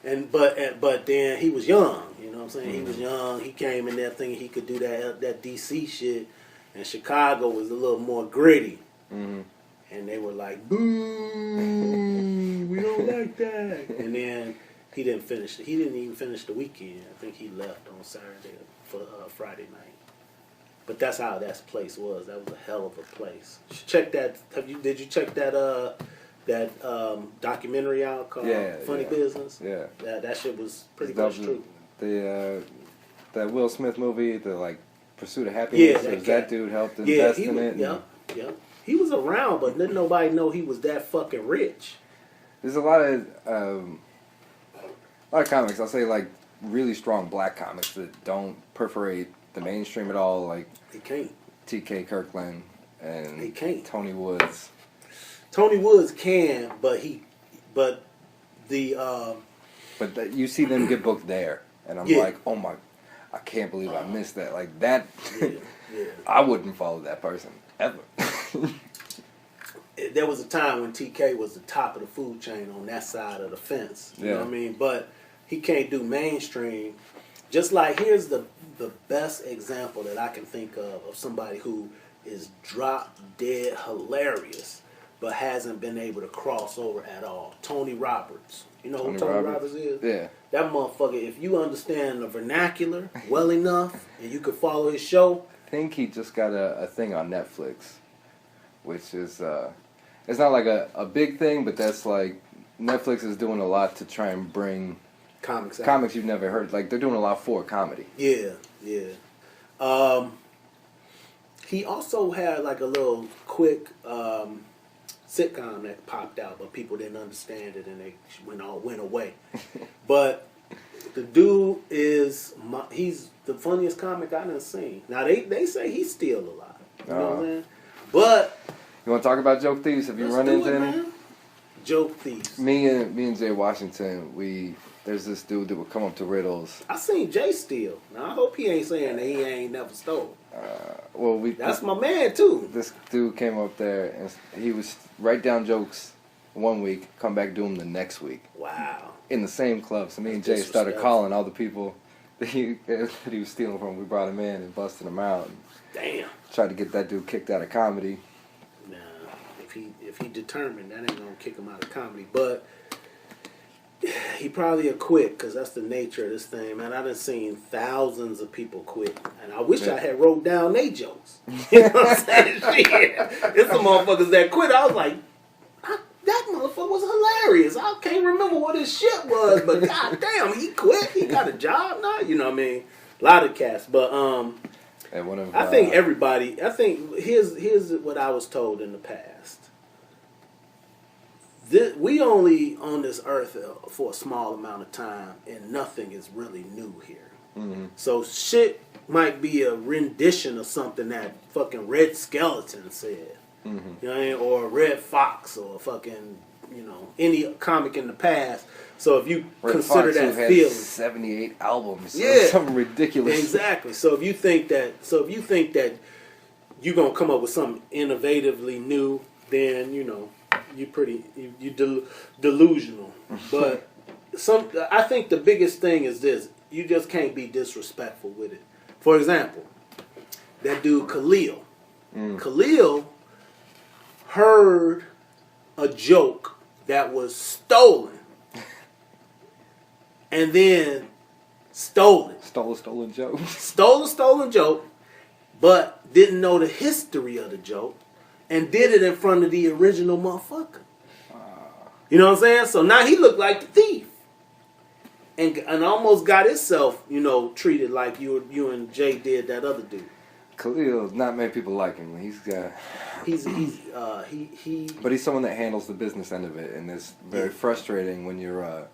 remember. But then he was young, you know what I'm saying? He was young. He came in there thinking he could do that DC shit, and Chicago was a little more gritty. And they were like, boo, we don't like that. And then he didn't finish. He didn't even finish the weekend. I think he left on Saturday for Friday night. But that's how that place was. That was a hell of a place. You should check that. Did you check that documentary out called Funny Business? Yeah. That shit was pretty much true. That Will Smith movie, the Pursuit of Happiness. Yeah, that dude helped invest in it. Yeah. He was around, but didn't nobody know he was that fucking rich. There's a lot of comics. I'll say really strong black comics that don't perforate the mainstream at all. He can't. T.K. Kirkland and He can't. Tony Woods. Tony Woods can, but you see them get booked there, and I'm like, oh my, I can't believe I missed that. Like that, I wouldn't follow that person ever. There was a time when TK was the top of the food chain on that side of the fence. You know what I mean? But he can't do mainstream. Just like, here's the best example that I can think of somebody who is drop dead hilarious, but hasn't been able to cross over at all. Tony Roberts. You know who Tony Roberts is? Yeah. That motherfucker, if you understand the vernacular well enough and you could follow his show. I think he just got a thing on Netflix, which is, it's not like a big thing, but that's like, Netflix is doing a lot to try and bring comics you've never heard. Like, they're doing a lot for comedy. Yeah. He also had like a little quick sitcom that popped out, but people didn't understand it and they went away. But the dude he's the funniest comic I done seen. Now they say he's still alive. You know what I'm saying? But you want to talk about joke thieves? Have you run into any? Man. Joke thieves. Me and Jay Washington, there's this dude that would come up to riddles. I seen Jay steal. Now I hope he ain't saying that he ain't never stole. That's my man too. This dude came up there and he was write down jokes one week, come back do them the next week. Wow. In the same club. So me and Jay started calling all the people that he was stealing from. We brought him in and busted him out. And damn. tried to get that dude kicked out of comedy. Nah, if he determined, that ain't gonna kick him out of comedy. But he probably will quit, because that's the nature of this thing, man. I done seen thousands of people quit, and I wish I had wrote down they jokes. You know what I'm saying? Shit. It's some motherfuckers that quit. I was like, that motherfucker was hilarious. I can't remember what his shit was, but goddamn, he quit. He got a job now. You know what I mean? A lot of cats, but I think everybody. I think here's what I was told in the past. We only on this earth for a small amount of time, and nothing is really new here. Mm-hmm. So shit might be a rendition of something that fucking Red Skeleton said. Mm-hmm. You know what I mean? Or Red Fox, or fucking, any comic in the past. So if you consider that feeling, 78 albums, yeah, something ridiculous. Exactly. So if you think that you're gonna come up with something innovatively new, then you're delusional. But I think the biggest thing is this: you just can't be disrespectful with it. For example, that dude Khalil. Khalil heard a joke that was stolen, and then stole it. Stole a stolen joke. Stole a stolen joke, but didn't know the history of the joke, and did it in front of the original motherfucker. You know what I'm saying? So now he looked like the thief, and almost got himself, treated like you and Jay did that other dude. Khalil, not many people like him. But he's someone that handles the business end of it, and it's very frustrating when you're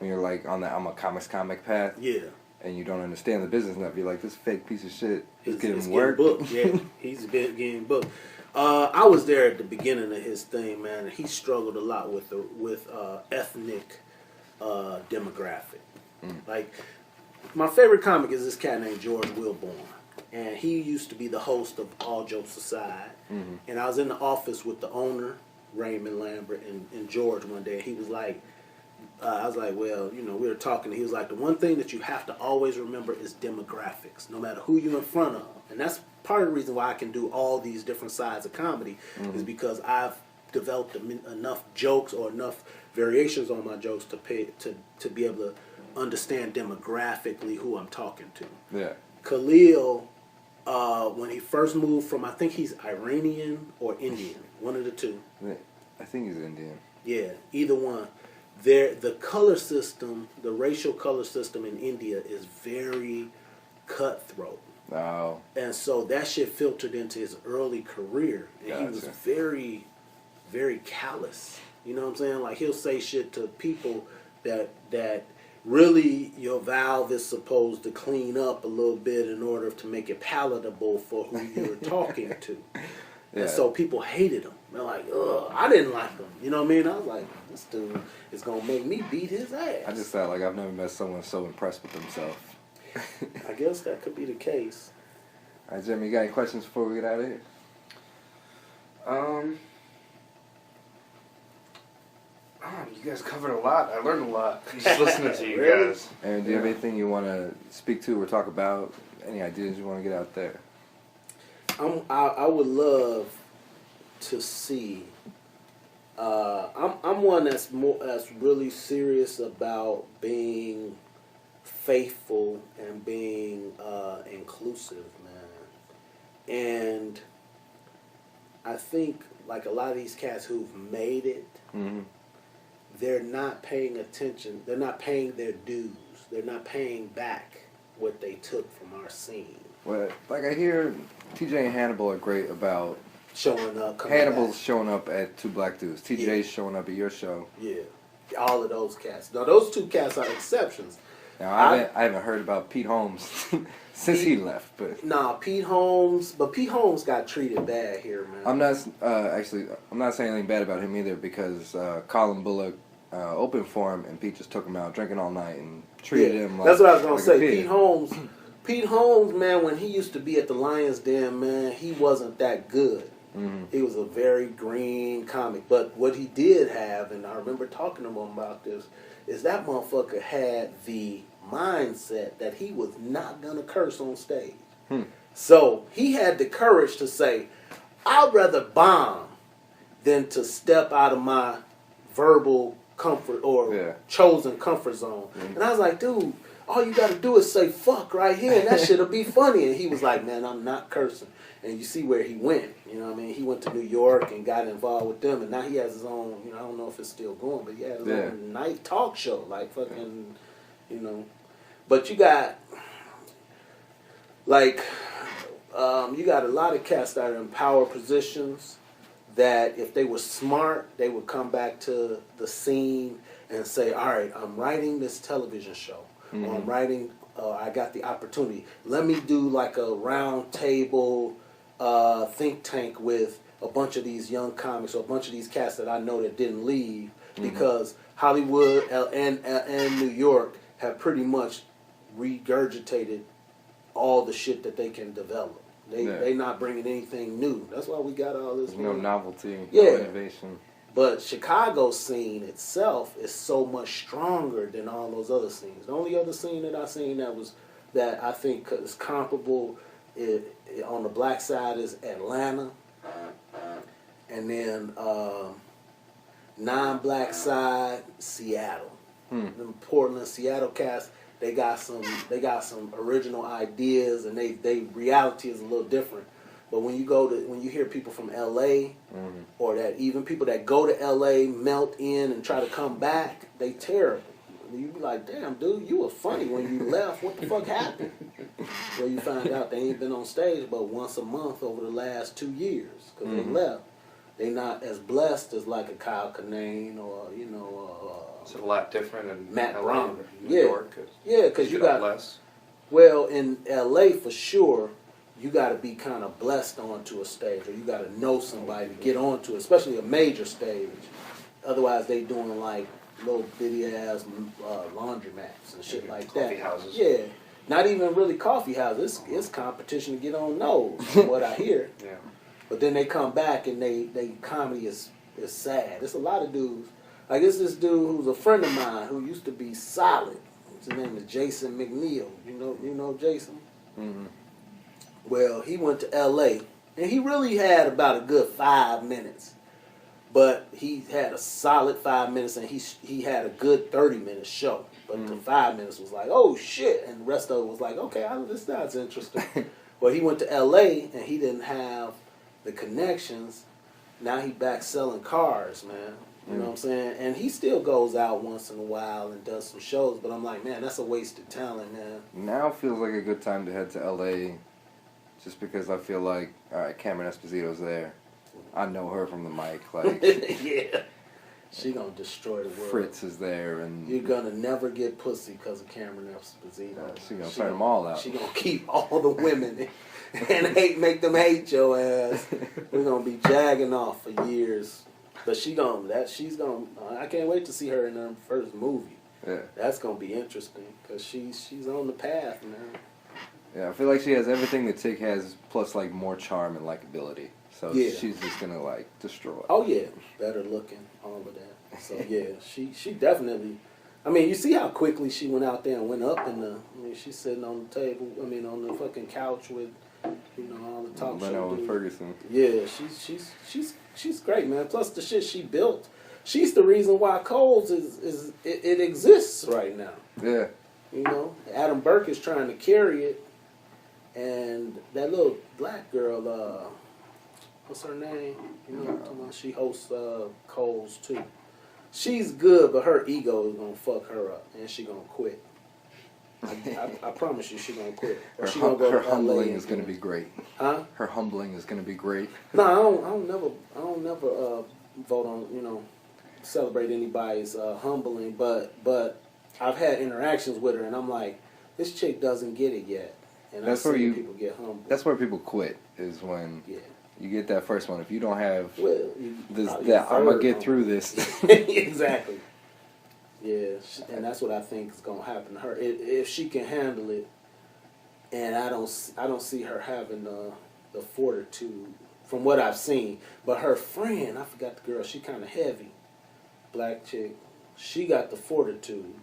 like on the I'm a comic path. Yeah. And you don't understand the business enough. You're like, this fake piece of shit is getting work. Booked. Yeah, he's getting booked. I was there at the beginning of his thing, man. He struggled a lot with ethnic demographic. Like, my favorite comic is this cat named George Wilborn. And he used to be the host of All Jokes Aside. Mm-hmm. And I was in the office with the owner, Raymond Lambert, and George one day. And he was like, I was like, well, we were talking. And he was like, the one thing that you have to always remember is demographics, no matter who you're in front of. And that's part of the reason why I can do all these different sides of comedy, is because I've developed enough jokes or enough variations on my jokes to be able to understand demographically who I'm talking to. Yeah. Khalil, when he first moved from, I think he's Iranian or Indian, one of the two. I think he's Indian. Yeah, either one. The color system, the racial color system in India is very cutthroat. Oh. And so that shit filtered into his early career. And he was very, very callous. You know what I'm saying? Like, he'll say shit to people that really your valve is supposed to clean up a little bit in order to make it palatable for who you're talking to. Yeah. And so people hated him. They're like, ugh, I didn't like him. You know what I mean? I was like, this dude is going to make me beat his ass. I just felt like I've never met someone so impressed with himself. I guess that could be the case. All right, Jimmy, you got any questions before we get out of here? You guys covered a lot. I learned a lot just listening to you guys. And do you have anything you want to speak to or talk about? Any ideas you want to get out there? I would love to see. I'm one that's really serious about being faithful and being inclusive, man. And I think, like, a lot of these cats who've made it, they're not paying attention. They're not paying their dues. They're not paying back what they took from our scene. Well, like, I hear TJ and Hannibal are great about showing up. Coming Hannibal's back. showing up at Two Black Dudes. TJ's showing up at your show. Yeah, all of those cats. Now those two cats are exceptions. Now I haven't heard about Pete Holmes since he left, but Nah, Pete Holmes got treated bad here, man. I'm not I'm not saying anything bad about him either because Colin Bullock opened for him and Pete just took him out drinking all night and treated him like that's what I was gonna like a say. pig. Pete Holmes, man, when he used to be at the Lions Den, man, he wasn't that good. Mm-hmm. He was a very green comic. But what he did have, and I remember talking to him about this, is that motherfucker had the mindset that he was not going to curse on stage. So he had the courage to say, I'd rather bomb than to step out of my verbal comfort or chosen comfort zone. And I was like, dude, all you got to do is say fuck right here and that shit'll be funny. And he was like, man, I'm not cursing. And you see where he went, you know what I mean? He went to New York and got involved with them, and now he has his own, you know, I don't know if it's still going, but he has his own night talk show, like fucking, you know. But you got, like, you got a lot of cats that are in power positions that if they were smart, they would come back to the scene and say, all right, I'm writing this television show, or I'm writing, I got the opportunity. Let me do like a round table think tank with a bunch of these young comics or a bunch of these cats that I know that didn't leave because Hollywood and New York have pretty much regurgitated all the shit that they can develop. They not bringing anything new. That's why we got all this. No novelty, no innovation. But Chicago's scene itself is so much stronger than all those other scenes. The only other scene that I seen that I think is comparable on the black side is Atlanta, and then non-black side Seattle. Them Portland, Seattle cats, they got some original ideas, and they reality is a little different. But when you hear people from L.A. or that even people that go to L.A. melt in and try to come back, they terrible. You be like, damn, dude, you were funny when you left. What the fuck happened? Well, you find out they ain't been on stage but once a month over the last 2 years because they left. They not as blessed as like a Kyle Kinane or it's a lot different in Matt LA Brown. New York. Because you got less. Well, in L.A. for sure, you got to be kind of blessed onto a stage, or you got to know somebody to get onto it, especially a major stage. Otherwise, they doing like little bitty ass laundromats and shit like that. Coffee houses. Yeah, not even really coffee houses. It's competition to get on those. From what I hear. Yeah. But then they come back and they comedy is sad. There's a lot of dudes. Like it's this dude who's a friend of mine who used to be solid. His name is Jason McNeil. You know Jason? Mm-hmm. Well, he went to L.A. and he really had about a good 5 minutes. But he had a solid 5 minutes, and he had a good 30-minute show. But the 5 minutes was like, oh shit, and the rest of it was like, okay, this sounds interesting. Well, he went to L.A. and he didn't have the connections. Now he back selling cars, man. You know what I'm saying? And he still goes out once in a while and does some shows. But I'm like, man, that's a wasted talent, man. Now feels like a good time to head to L.A. just because I feel like, all right, Cameron Esposito's there. I know her from the mic. Like, yeah. She gonna destroy the world. Fritz is there, and you're gonna never get pussy because of Cameron Esposito. She gonna turn them all out. She gonna keep all the women and make them hate your ass. We're gonna be jagging off for years. But she's gonna. I can't wait to see her in her first movie. Yeah, that's gonna be interesting because she's on the path, man. Yeah, I feel like she has everything that Tick has, plus like more charm and likability. So she's just gonna like destroy. Oh yeah, better looking, all of that. So yeah, she definitely. I mean, you see how quickly she went out there and went up in the. I mean, she's sitting on the table. I mean, on the fucking couch with, all the talk show Leno and dudes. Ferguson. Yeah, she's great, man. Plus the shit she built. She's the reason why Coles it exists right now. Yeah. Adam Burke is trying to carry it, and that little black girl, what's her name? She hosts Coles too. She's good, but her ego is gonna fuck her up, and she gonna quit. I promise you, she gonna quit. Or Her, she gonna go her to LA humbling and is going to do- be great. Huh? Her humbling is going to be great. No, I don't never vote on, celebrate anybody's humbling, but I've had interactions with her, and I'm like, this chick doesn't get it yet, and That's I've where seen you- people get humble. That's where people quit, is when Yeah. you get that first one. If you don't have Well, you this, probably that I'm going third to get humble. through this. Exactly. Yeah, and that's what I think is gonna happen to her if she can handle it. And I don't see her having the fortitude from what I've seen. But her friend, I forgot the girl. She kind of heavy, black chick. She got the fortitude,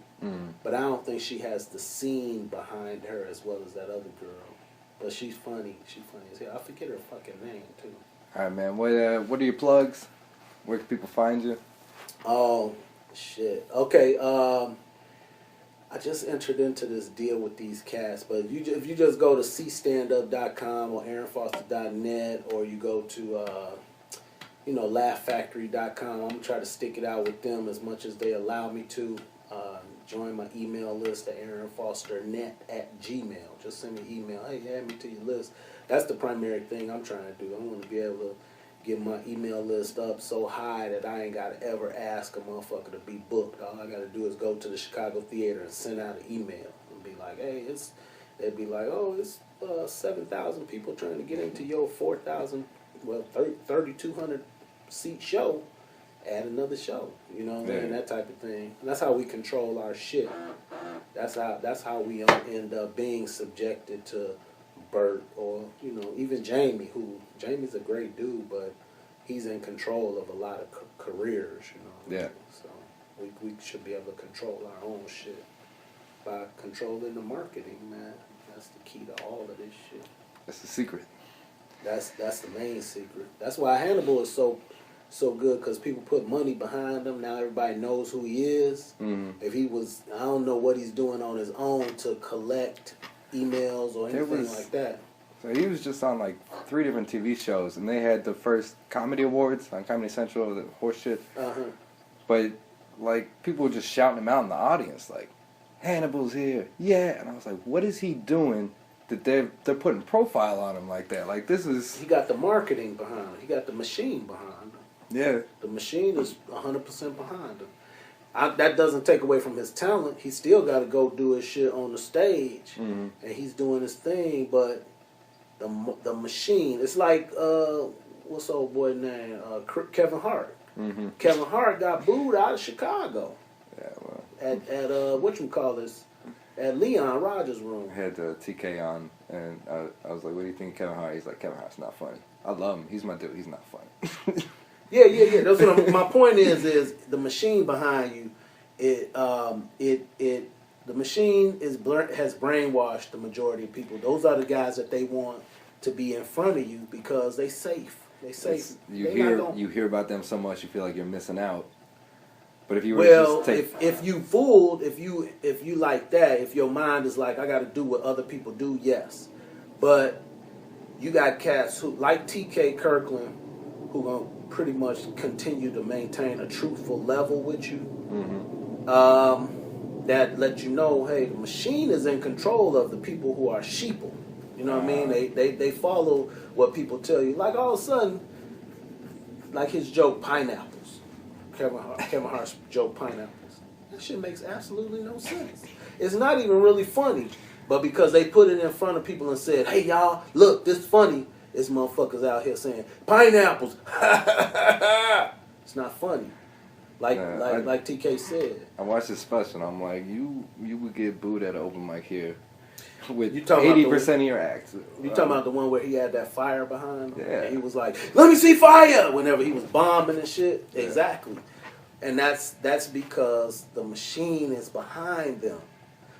but I don't think she has the scene behind her as well as that other girl. But she's funny. She's funny as hell. I forget her fucking name too. All right, man. What are your plugs? Where can people find you? Oh, shit. Okay, I just entered into this deal with these cats, but if you just go to cstandup.com or aaronfoster.net, or you go to, laughfactory.com, I'm going to try to stick it out with them as much as they allow me to. Join my email list at aaronfosternet@gmail. Just send me an email. Hey, add me to your list. That's the primary thing I'm trying to do. I want to be able to get my email list up so high that I ain't got to ever ask a motherfucker to be booked. All I got to do is go to the Chicago Theater and send out an email and be like, hey, they'd be like, oh, it's 7,000 people trying to get into your 3,200 seat show. Add another show, you know what I mean? That type of thing. And that's how we control our shit. That's how we end up being subjected to Bert or even Jamie. Jamie's a great dude, but he's in control of a lot of careers. Yeah. So we should be able to control our own shit by controlling the marketing, man. That's the key to all of this shit. That's the secret. That's the main secret. That's why Hannibal is so good, because people put money behind him. Now everybody knows who he is. Mm-hmm. If he was, I don't know what he's doing on his own to collect emails or anything like that. So he was just on like 3 different TV shows, and they had the first comedy awards on Comedy Central, the horse shit. Uh-huh. But like people were just shouting him out in the audience, like, Hannibal's here, yeah. And I was like, what is he doing that they're putting profile on him like that? Like, this is... He got the marketing behind him. He got the machine behind him. Yeah. The machine is 100% behind him. That doesn't take away from his talent. He still got to go do his shit on the stage, Mm-hmm. and he's doing his thing. But the machine, it's like what's old boy name? Kevin Hart. Mm-hmm. Kevin Hart got booed out of Chicago Yeah, well, at whatchamacallits, at Leon Rogers' room. I had TK on, and I was like, what do you think of Kevin Hart? He's like, Kevin Hart's not funny. I love him. He's my dude. He's not funny. Yeah. That's what my point is the machine behind you. The machine has brainwashed the majority of people. Those are the guys that they want to be in front of you because they safe. They safe. You They hear about them so much, you feel like you're missing out. But if you were Well, to just take, if you fooled, if you like that, if your mind is like, I got to do what other people do, yes. But you got cats who, like T.K. Kirkland, who gonna pretty much continue to maintain a truthful level with you. mm-hmm. That let you know, hey, the machine is in control of the people who are sheeple. You know what I mean? They follow what people tell you. Like all of a sudden, like his joke, pineapples. Kevin Hart's joke, pineapples. That shit makes absolutely no sense. It's not even really funny. But because they put it in front of people and said, hey, y'all, look, this funny. This motherfucker's out here saying, pineapples. It's not funny. Like TK said. I watched this special, and I'm like, you would get booed at an open mic here with You talking about 80% of your acts. You talking about the one where he had that fire behind him? Yeah. And he was like, let me see fire! Whenever he was bombing and shit. Yeah. Exactly. And that's because the machine is behind them.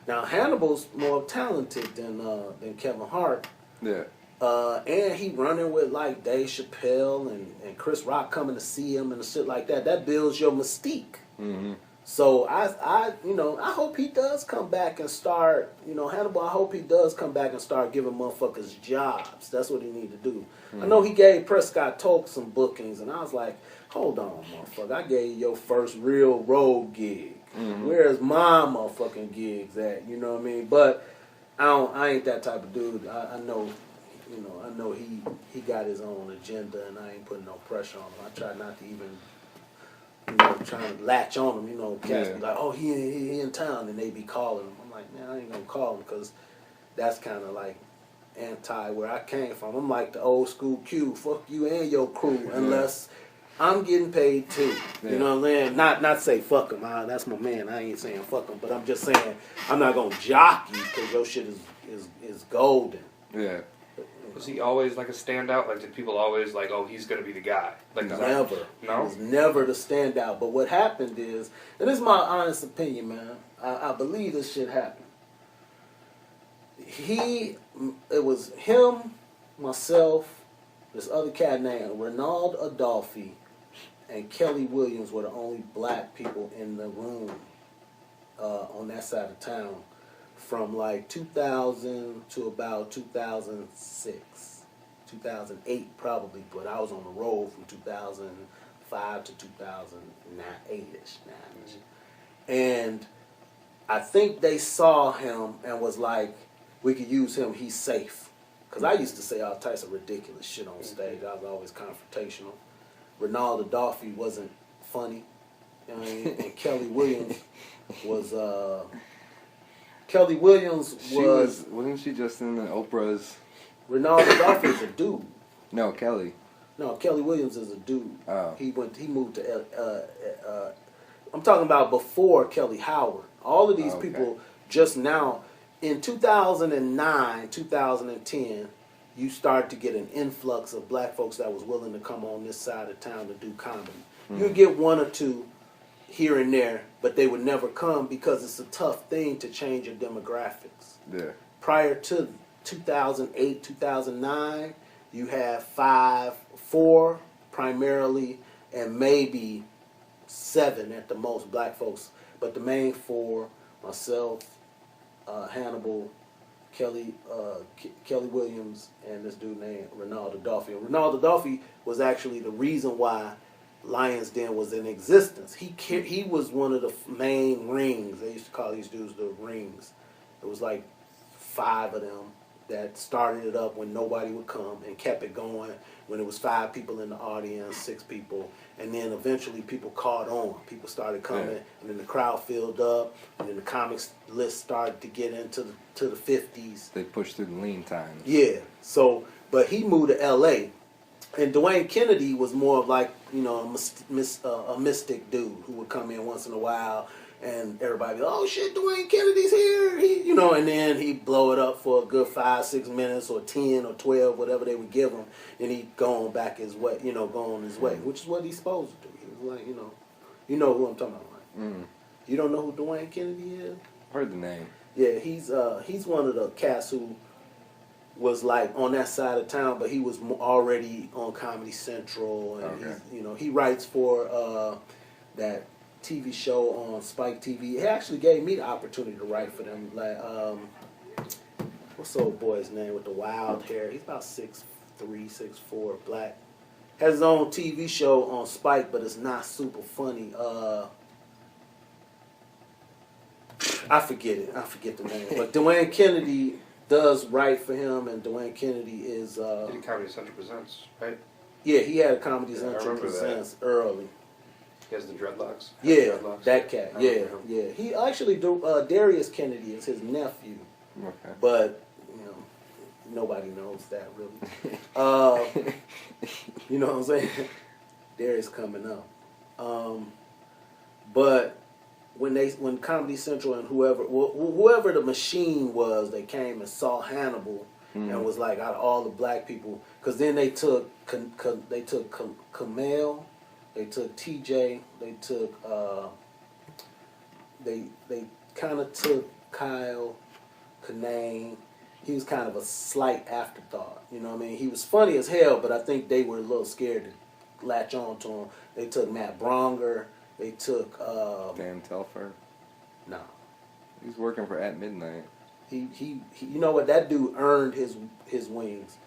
Now, Hannibal's more talented than Kevin Hart. Yeah. And he running with like Dave Chappelle and Chris Rock coming to see him and shit like that. That builds your mystique. Mm-hmm. So I hope he does come back and start, Hannibal, I hope he does come back and start giving motherfuckers jobs. That's what he need to do. Mm-hmm. I know he gave Prescott Toke some bookings, and I was like, hold on, motherfucker, I gave you your first real road gig. Where's my motherfucking gigs at? You know what I mean? But I ain't that type of dude. I know, I know he got his own agenda, and I ain't putting no pressure on him. I try not to even, trying to latch on him. Cats be like, oh, he in town, and they be calling him. I'm like, man, I ain't gonna call him because that's kind of like anti where I came from. I'm like the old school Q. Fuck you and your crew, unless I'm getting paid too. You know what I'm saying? Not say fuck him. That's my man. I ain't saying fuck him, but I'm just saying I'm not gonna jock you because your shit is golden. Yeah. Was he always like a standout? Like, did people always like, oh, he's gonna be the guy? Like, Never. No. He was never the standout. But what happened is, and this is my honest opinion, man. I believe this shit happened. It was him, myself, this other cat named Renald Adolphi, and Kelly Williams were the only black people in the room on that side of town from like 2000 to about 2006, 2008 probably, but I was on the road from 2005 to 2008-ish. And I think they saw him and was like, we could use him, he's safe. Because I used to say all types of ridiculous shit on stage. I was always confrontational. Renald Adolphi wasn't funny. You know what I mean? And Kelly Williams was... Wasn't she just in Oprah's... Renald Adolphi is a dude. No, Kelly. No, Kelly Williams is a dude. Oh. He moved to... I'm talking about before Kelly Howard. All of these people just now... In 2009, 2010, you start to get an influx of black folks that was willing to come on this side of town to do comedy. You'd get one or two here and there, but they would never come because it's a tough thing to change your demographics. Yeah. Prior to 2008, 2009, you have 4 primarily, and maybe 7 at the most black folks. But the main 4, myself, Hannibal, Kelly Williams, and this dude named Renald Adolphi. And Renald Adolphi was actually the reason why Lions Den was in existence. He was one of the main rings. They used to call these dudes the rings. It was like 5 of them that started it up when nobody would come and kept it going when it was 5 people in the audience, 6 people, and then eventually people caught on. People started coming, and then the crowd filled up, and then the comics list started to get into the 50s. They pushed through the lean times. Yeah. So, but he moved to L.A., and Dwayne Kennedy was more of like, a mystic dude who would come in once in a while, and everybody be, oh shit, Dwayne Kennedy's here. And then he'd blow it up for a good 5-6 minutes or 10 or 12, whatever they would give him, and he'd go on back his way, go on his way, which is what he's supposed to do. He was like, you know who I'm talking about, right? You don't know who Dwayne Kennedy is? Heard the name. Yeah, he's one of the cats who was like on that side of town, but he was already on Comedy Central, and he writes for that TV show on Spike TV. He actually gave me the opportunity to write for them. Like, what's the old boy's name with the wild hair? He's about 6'3", 6'4", black. Has his own TV show on Spike, but it's not super funny. I forget it. I forget the name. But Dwayne Kennedy does write for him, and Dwayne Kennedy is... Did Comedy Central Presents, right? Yeah, he had Comedy Central Presents early. He has the dreadlocks. Yeah, that cat. Yeah. He actually, Darius Kennedy is his nephew. Okay. But, nobody knows that really. You know what I'm saying? Darius coming up. But when Comedy Central and whoever the machine was, they came and saw Hannibal and was like, out of all the black people, because then they took Kamel, they took TJ, they took they kind of took Kyle Kinane. He was kind of a slight afterthought. You know what I mean? He was funny as hell, but I think they were a little scared to latch on to him. They took Matt Bronger. They took Dan Telfer. No. He's working for At Midnight. He you know what, that dude earned his wings.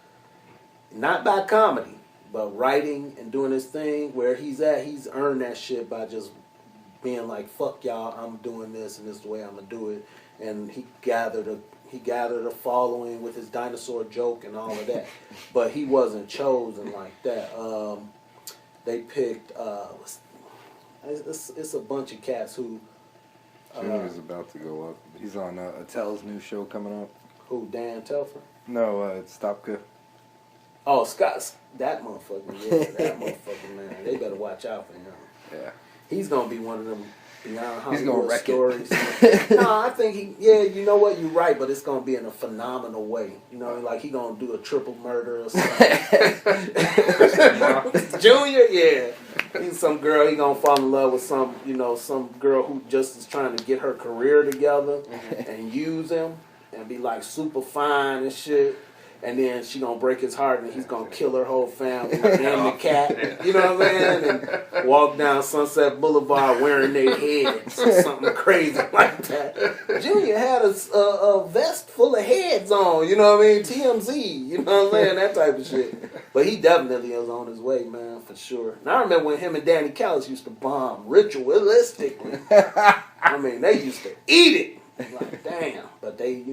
Not by comedy, but writing and doing his thing. Where he's at, he's earned that shit by just being like, "Fuck y'all, I'm doing this, and this is the way I'm gonna do it." And he gathered a following with his dinosaur joke and all of that, but he wasn't chosen like that. They picked it's a bunch of cats who. Junior's about to go up. He's on Attell's new show coming up. Who, Dan Telfer? No, it's Stopka. Oh, Scott, that motherfucker, yeah, that motherfucker, man. They better watch out for him. Yeah. He's gonna be one of them beyond He's gonna Hollywood wreck stories. No, I think you know what, you're right, but it's gonna be in a phenomenal way. You know, like he gonna do a triple murder or something. Junior, yeah. He's some girl, he gonna fall in love with some girl who just is trying to get her career together and use him and be like super fine and shit. And then she gonna break his heart, and he's gonna kill her whole family and the cat. You know what I'm saying? And walk down Sunset Boulevard wearing their heads or something crazy like that. Junior had a vest full of heads on. You know what I mean? TMZ. You know what I'm saying? That type of shit. But he definitely is on his way, man, for sure. And I remember when him and Danny Callis used to bomb ritualistically. I mean, they used to eat it. Like, damn. But they,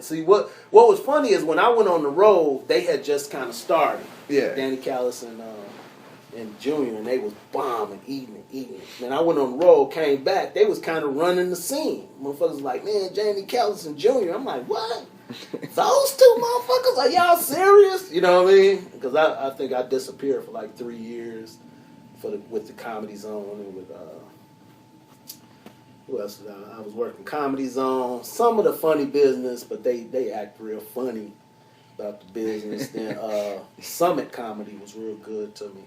see, what was funny is when I went on the road, they had just kind of started. Yeah. Danny Callis and Junior, and they was bombing, eating. Then I went on the road, came back, they was kind of running the scene. Motherfuckers was like, man, Danny Callis and Junior. I'm like, what? Those two motherfuckers? Are y'all serious? You know what I mean? Because I think I disappeared for like 3 years with the Comedy Zone and with who else? I was working Comedy Zone. Some of the funny business, but they act real funny about the business. Then Summit Comedy was real good to me.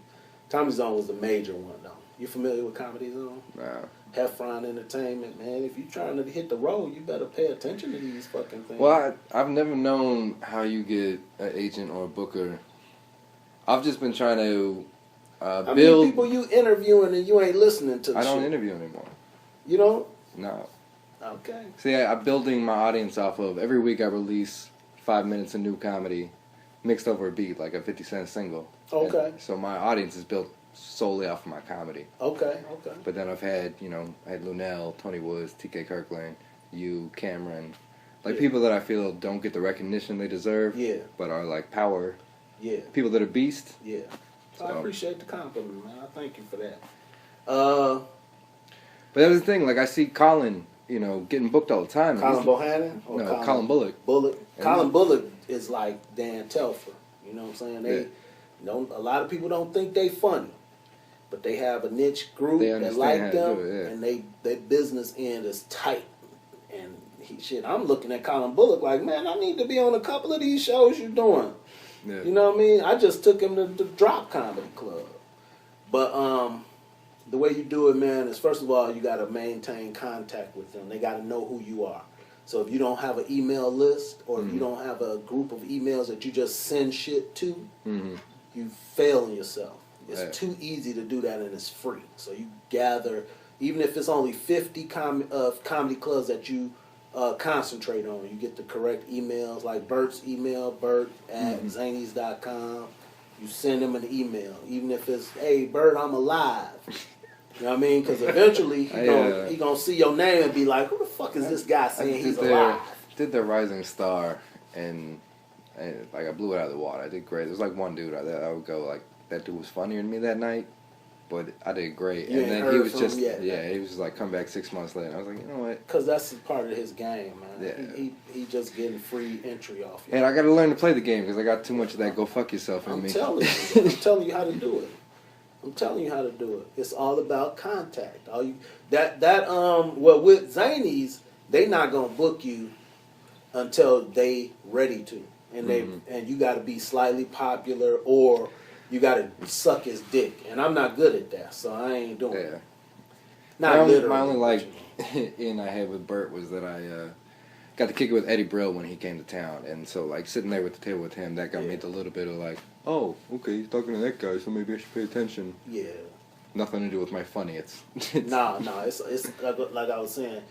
Comedy Zone was the major one, though. You familiar with Comedy Zone? Nah. Heffron Entertainment, man. If you're trying to hit the road, you better pay attention to these fucking things. Well, I've never known how you get an agent or a booker. I've just been trying to I build. mean, people you interviewing and you ain't listening to the I don't shit. interview anymore. You don't? No. Okay. See, I'm building my audience off of every week I release 5 minutes of new comedy mixed over a beat, like a 50 Cent single. Okay. And so my audience is built solely off of my comedy. Okay. But then I've had, I had Lunel, Tony Woods, TK Kirkland, you, Cameron. Like people that I feel don't get the recognition they deserve. Yeah. But are like power. Yeah. People that are beast. Yeah. So I So. appreciate the compliment, man. I thank you for that. But that was the thing, like I see Colin, getting booked all the time. Colin Bohannon? Or No, Colin Bullock. Colin Bullock is like Dan Telfer. You know what I'm saying? A lot of people don't think they funny, but they have a niche group that like them, and their business end is tight. And I'm looking at Colin Bullock like, man, I need to be on a couple of these shows you're doing. Yeah. You know what I mean? I just took him to the Drop Comedy Club. But the way you do it, man, is first of all, you got to maintain contact with them. They got to know who you are. So if you don't have an email list or if you don't have a group of emails that you just send shit to, you failing yourself. It's too easy to do that, and it's free. So you gather, even if it's only 50 comedy clubs that you concentrate on. You get the correct emails, like Bert's email, bert@zanies.com. You send him an email, even if it's, hey, Bert, I'm alive. You know what I mean? Because eventually he gonna see your name and be like, who the fuck is this guy saying he's alive? Did the Rising Star, and like I blew it out of the water. I did great. There was like one dude that I would go like, that dude was funnier than me that night, but I did great. You and ain't then he heard was from just him yet. he was just like come back 6 months later. I was like, you know what? Because that's part of his game, man. Yeah. He just getting free entry off you. And I got to learn to play the game because I got too much of that go fuck yourself in I'm me. telling you. I'm telling you how to do it. I'm telling you how to do it. It's all about contact. Well, with Zanies, they not gonna book you until they ready to, and and you got to be slightly popular or you got to suck his dick, and I'm not good at that, so I ain't doing it. Not literally. My only in I had with Bert was that I got to kick it with Eddie Brill when he came to town, and so like sitting there with the table with him, that got me a little bit of like, oh, okay, he's talking to that guy, so maybe I should pay attention. Yeah. Nothing to do with my funny. It's no. It's like I was saying.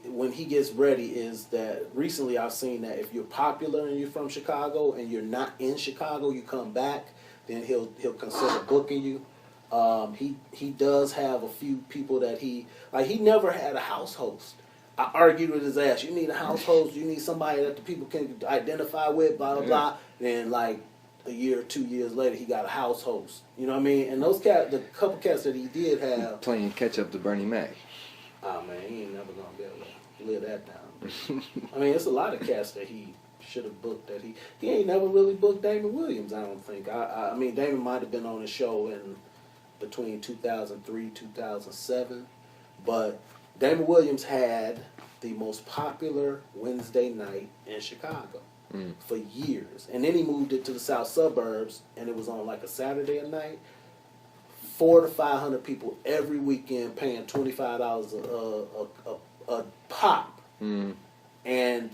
When he gets ready is that recently I've seen that if you're popular and you're from Chicago and you're not in Chicago, you come back, then he'll consider booking you. He does have a few people that he never had a house host. I argued with his ass. You need a house host. You need somebody that the people can identify with. Blah blah blah. And like a year or 2 years later, he got a house host. You know what I mean? And those cats, the couple cats that he did have, playing catch up to Bernie Mac. Oh man, he ain't never gonna be able to live that down. I mean, it's a lot of cats that he should have booked that he ain't never really booked Damon Williams. I don't think. I mean, Damon might have been on the show in between 2003 2007, but Damon Williams had the most popular Wednesday night in Chicago for years, and then he moved it to the south suburbs, and it was on like a Saturday night. 400 to 500 people every weekend paying $25 a pop, and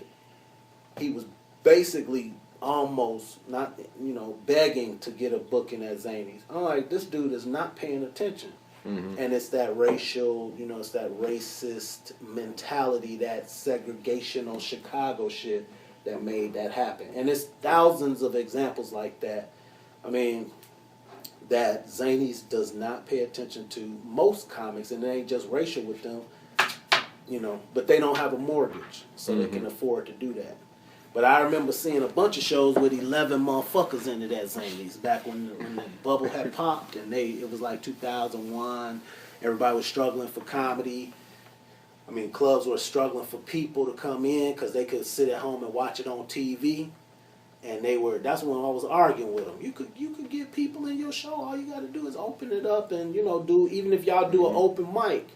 he was basically almost not, begging to get a booking at Zany's. I'm like, this dude is not paying attention. And it's that racial, it's that racist mentality, that segregational Chicago shit that made that happen. And it's thousands of examples like that. I mean, that Zany's does not pay attention to most comics, and it ain't just racial with them, but they don't have a mortgage, so they can afford to do that. But I remember seeing a bunch of shows with 11 motherfuckers in it at Zany's back when the bubble had popped, and it was like 2001. Everybody was struggling for comedy. I mean, clubs were struggling for people to come in because they could sit at home and watch it on TV. And that's when I was arguing with them. You could get people in your show. All you got to do is open it up and, even if y'all do an open mic,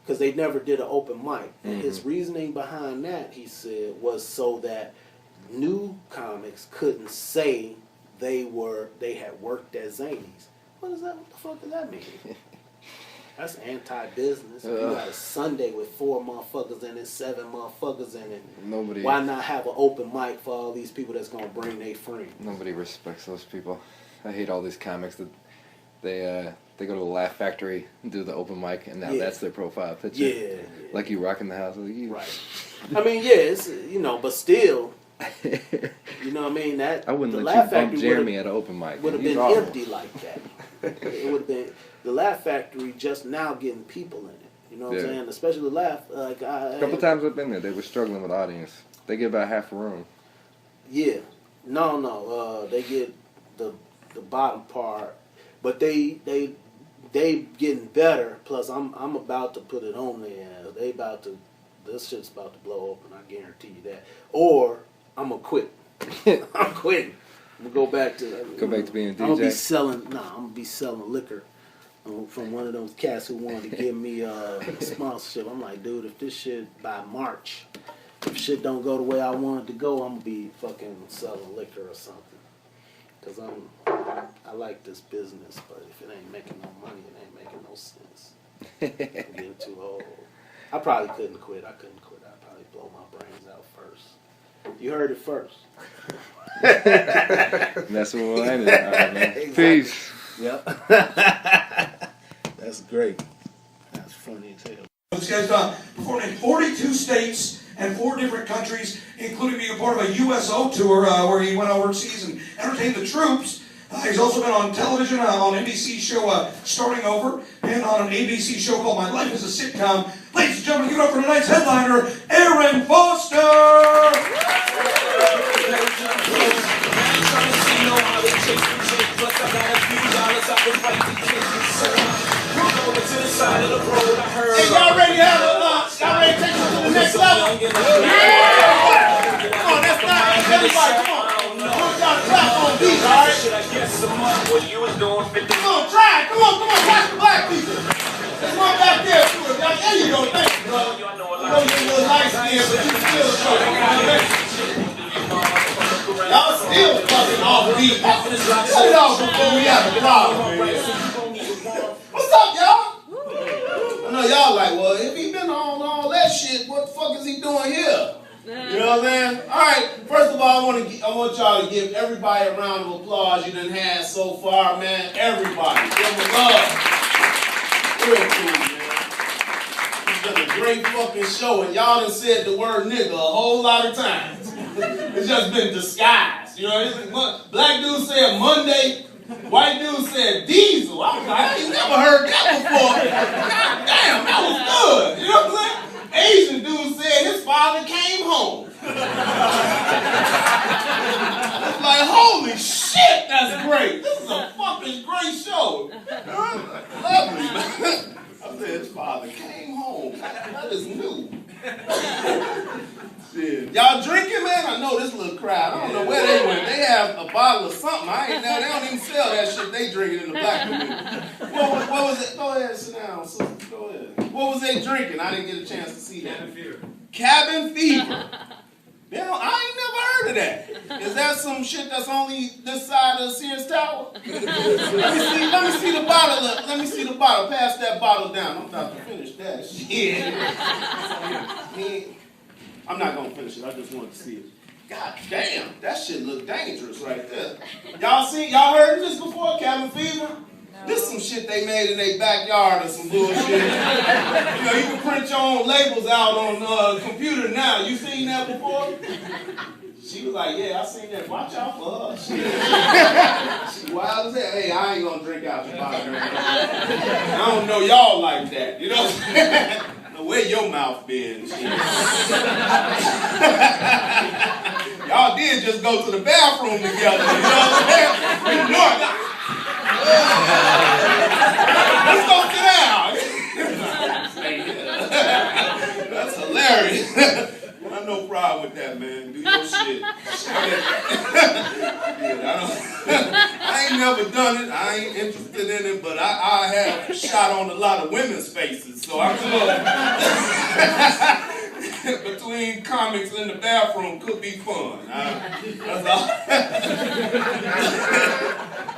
because they never did an open mic. And his reasoning behind that, he said, was so that new comics couldn't say they had worked at Zany's. What the fuck does that mean? That's anti-business. You got a Sunday with 4 motherfuckers in it, 7 motherfuckers in it. Why not have an open mic for all these people that's gonna bring their friends? Nobody respects those people. I hate all these comics that they go to the Laugh Factory and do the open mic, and now that's their profile picture. Yeah. Like you rocking the house. Right. I mean, it's but still. You know what I mean? That I wouldn't the let Laugh you bump Factory Jeremy at an open mic. Would have been empty like that. It would have been the Laugh Factory just now getting people in it. You know what I'm saying? Especially the Laugh. A couple times I've been there, they were struggling with audience. They get about half a room. Yeah. No. They get the bottom part, but they getting better. Plus, I'm about to put it on there. This shit's about to blow open. I guarantee you that. Or I'm gonna quit. I'm quitting. I'm gonna go back to being a DJ. I'm gonna be selling liquor from one of those cats who wanted to give me a sponsorship. I'm like, dude, if this shit by March, if shit don't go the way I want it to go, I'm gonna be fucking selling liquor or something. Cause I like this business, but if it ain't making no money, it ain't making no sense. I'm getting too old. I probably couldn't quit. I'd probably blow my brains out first. You heard it first. That's what we'll end it. All right, man. Exactly. Peace. Yep. That's great. That's funny as hell. This guy's performed in 42 states and 4 different countries, including being a part of a USO tour where he went overseas and entertained the troops. He's also been on television on NBC show Starting Over, and on an ABC show called My Life as a Sitcom. Ladies and gentlemen, give it up for tonight's headliner, Aaron Foster! Hey, y'all ready to take this to the next level? Yeah! Come on, that's not everybody, come on. Y'all clap on these, alright? Come on, try it. Come on, watch the black people. There's one back there, too. There you go, thank you, brother. I know you're a little light skin, but you still show. Y'all still fucking off beat. Shut it off before we have a problem. What's up, y'all? I know y'all like, well, if he been on all that shit, what the fuck is he doing here? You know what I'm saying? All right. First of all, I want y'all to give everybody a round of applause you done had so far, man. Everybody, give them love. Real cool, man. It's been a great fucking show, and y'all done said the word nigga a whole lot of times. It's just been disguised. You know, black dude said Monday, White dude said diesel. I was like, I ain't never heard that before. God damn, that was good. You know what I'm saying? Asian dude said his father came home. I was like, holy shit, that's great. This is a fucking great show. Lovely, man. I said his father came home. That is new. Shit. Y'all drinking, man? I know this little crowd. I don't know where they went. They have a bottle of something. I ain't know. They don't even sell that shit. They drinking in the black community. What was it? Go ahead, sit down. Sister. Go ahead. What was they drinking? I didn't get a chance to see that. Cabin fever. Cabin fever. I ain't never heard of that. Is that some shit that's only this side of Sears Tower? Let me see the bottle. Let me see the bottle. Pass that bottle down. I'm about to finish that shit. I'm not gonna finish it. I just wanted to see it. God damn, that shit look dangerous right there. Y'all heard of this before? Cabin fever? No. This is some shit they made in their backyard or some bullshit. You know, you can print your own labels out on the computer now. You seen that before? She was like, yeah, I seen that. Watch out for her. She wild as hell. Hey, I ain't gonna drink out your bottle. I don't know y'all like that. You know what I'm saying? Where your mouth been? Y'all did just go to the bathroom together. You know what I'm saying? You know it. Let's go sit down. That's hilarious. I have no problem with that, man. Do your shit. I ain't never done it. I ain't interested in it, but I have shot on a lot of women's faces, so I'm good. Between comics in the bathroom could be fun. That's all.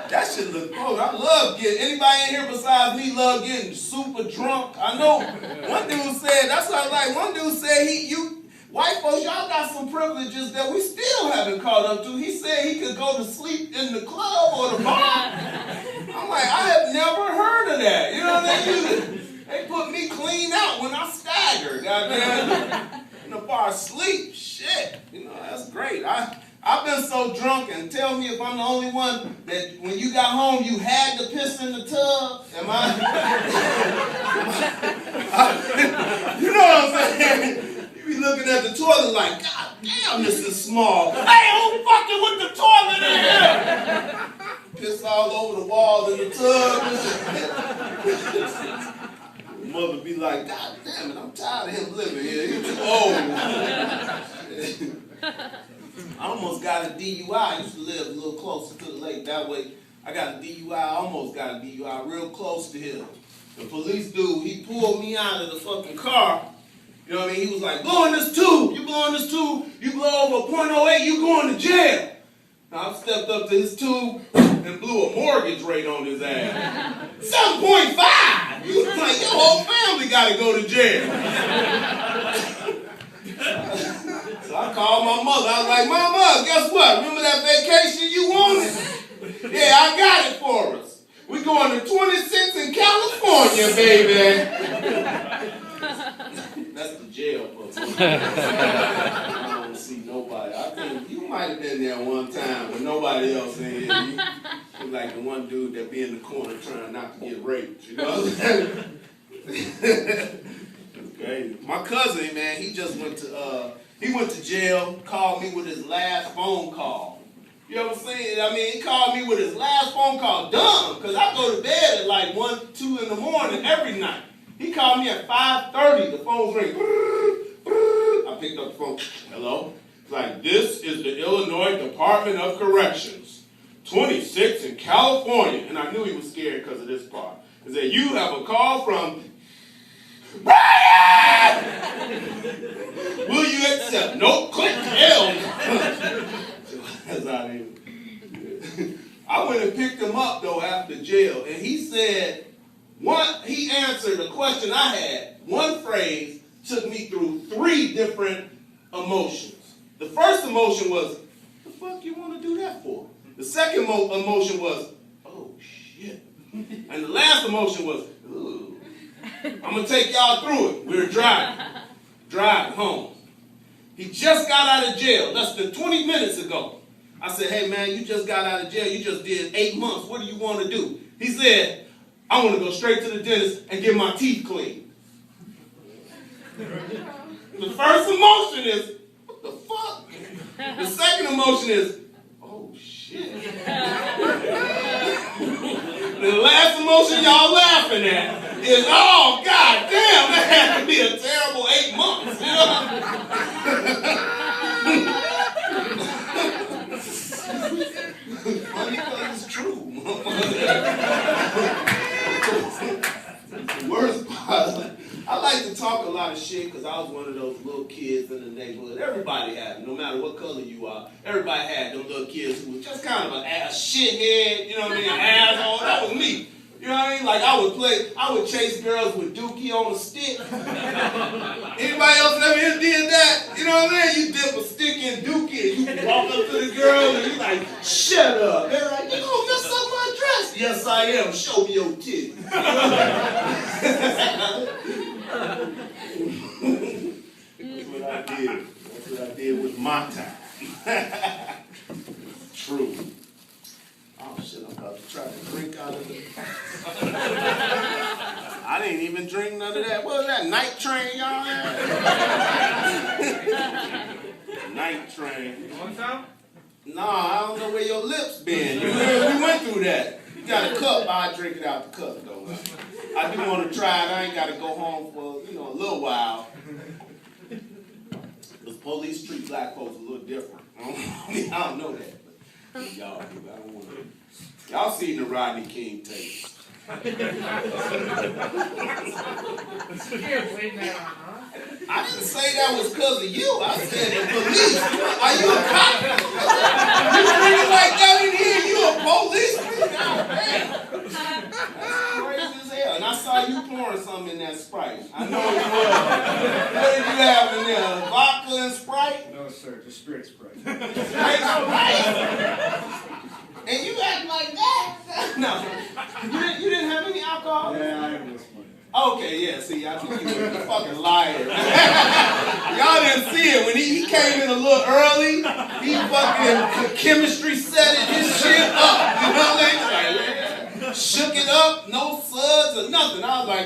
That shit look cool. I love getting, anybody in here besides me love getting super drunk? I know one dude said, that's what I like, one dude said white folks, y'all got some privileges that we still haven't caught up to. He said he could go to sleep in the club or the bar. I'm like, I have never heard of that. You know what I mean? They put me clean out when I stagger. Goddamn. In the bar, sleep. Shit. You know, that's great. I've been so drunk, and tell me if I'm the only one that when you got home, you had to piss in the tub. Am I? You know what I'm saying? Be looking at the toilet like, God damn, this is small. Hey, who fucking with the toilet in here? Piss all over the walls in the tub. Mother be like, God damn it, I'm tired of him living here. He's too old. I almost got a DUI. I used to live a little closer to the lake. That way, I got a DUI. I almost got a DUI real close to him. The police dude, he pulled me out of the fucking car. You know what I mean? He was like, blow in this tube. You blow in this tube, you blow over .08, you going to jail. Now I stepped up to his tube and blew a mortgage rate on his ass. 7.5! He was like, your whole family got to go to jail. So I called my mother. I was like, Mama, guess what? Remember that vacation you wanted? Yeah, I got it for us. We're going to 26 in California, baby. That's the jail, folks. I don't see nobody. I think you might have been there one time with nobody else in here. You like the one dude that be in the corner trying not to get raped. You know what I'm saying? That's crazy. My cousin, man, he just went to jail. Called me with his last phone call. You ever seen it? I mean, he called me with his last phone call. Dumb, because I go to bed at like 1, 2 in the morning every night. He called me at 5:30. The phone's ring. I picked up the phone. Hello? It's like, this is the Illinois Department of Corrections. 26 in California. And I knew he was scared because of this part. He said, you have a call from Brian! Will you accept? Nope. Click. Hell no. That's how it is. I went and picked him up, though, after jail. And he said, he answered a question I had. One phrase took me through 3 different emotions. The first emotion was, the fuck you want to do that for? The second emotion was, oh shit. And the last emotion was, ooh. I'm going to take y'all through it. We were driving home. He just got out of jail less than 20 minutes ago. I said, hey man, you just got out of jail. You just did 8 months. What do you want to do? He said, I want to go straight to the dentist and get my teeth cleaned. The first emotion is, what the fuck? The second emotion is, oh shit. The last emotion y'all laughing at is, oh god damn, that had to be a terrible 8 months. You know? Funny because it's true. The worst part, I like to talk a lot of shit because I was one of those little kids in the neighborhood. Everybody had them, no matter what color you are. Everybody had them little kids who was just kind of a shithead, you know what I mean, an asshole. That was me. You know what I mean? Like I would chase girls with dookie on a stick. Anybody else ever did that? You know what I mean? You dip a stick in dookie and you walk up to the girl and you like, shut up. They're like, you gonna mess up my dress? Yes, I am. Show me your titty. That's what I did. That's what I did with my time. True. Oh shit, I'm about to try to drink out of it. I didn't even drink none of that. What was that, night train y'all had? Night train. One time? Nah, I don't know where your lips been. We went through that. You got a cup, I drink it out the cup though. I do want to try it. I ain't got to go home for, a little while. Because police treat black folks a little different. I don't know that. But y'all do. I don't want to. Y'all seen the Rodney King tape. I didn't say that was because of you. I said the police. Are you a cop? You treated like that in here? You a policeman? God damn. That's crazy as hell. And I saw you pouring something in that Sprite. I know it was. What did you have in there? Vodka and Sprite? No, sir. Just straight Sprite. Straight Sprite? And you act like that? No. You didn't have any alcohol? Yeah, I have this one. Okay, yeah, see, I think you were a fucking liar. Y'all didn't see it. When he came in a little early, he fucking chemistry set his shit up. You know what I'm saying? Like, shook it up, no suds or nothing. I was like,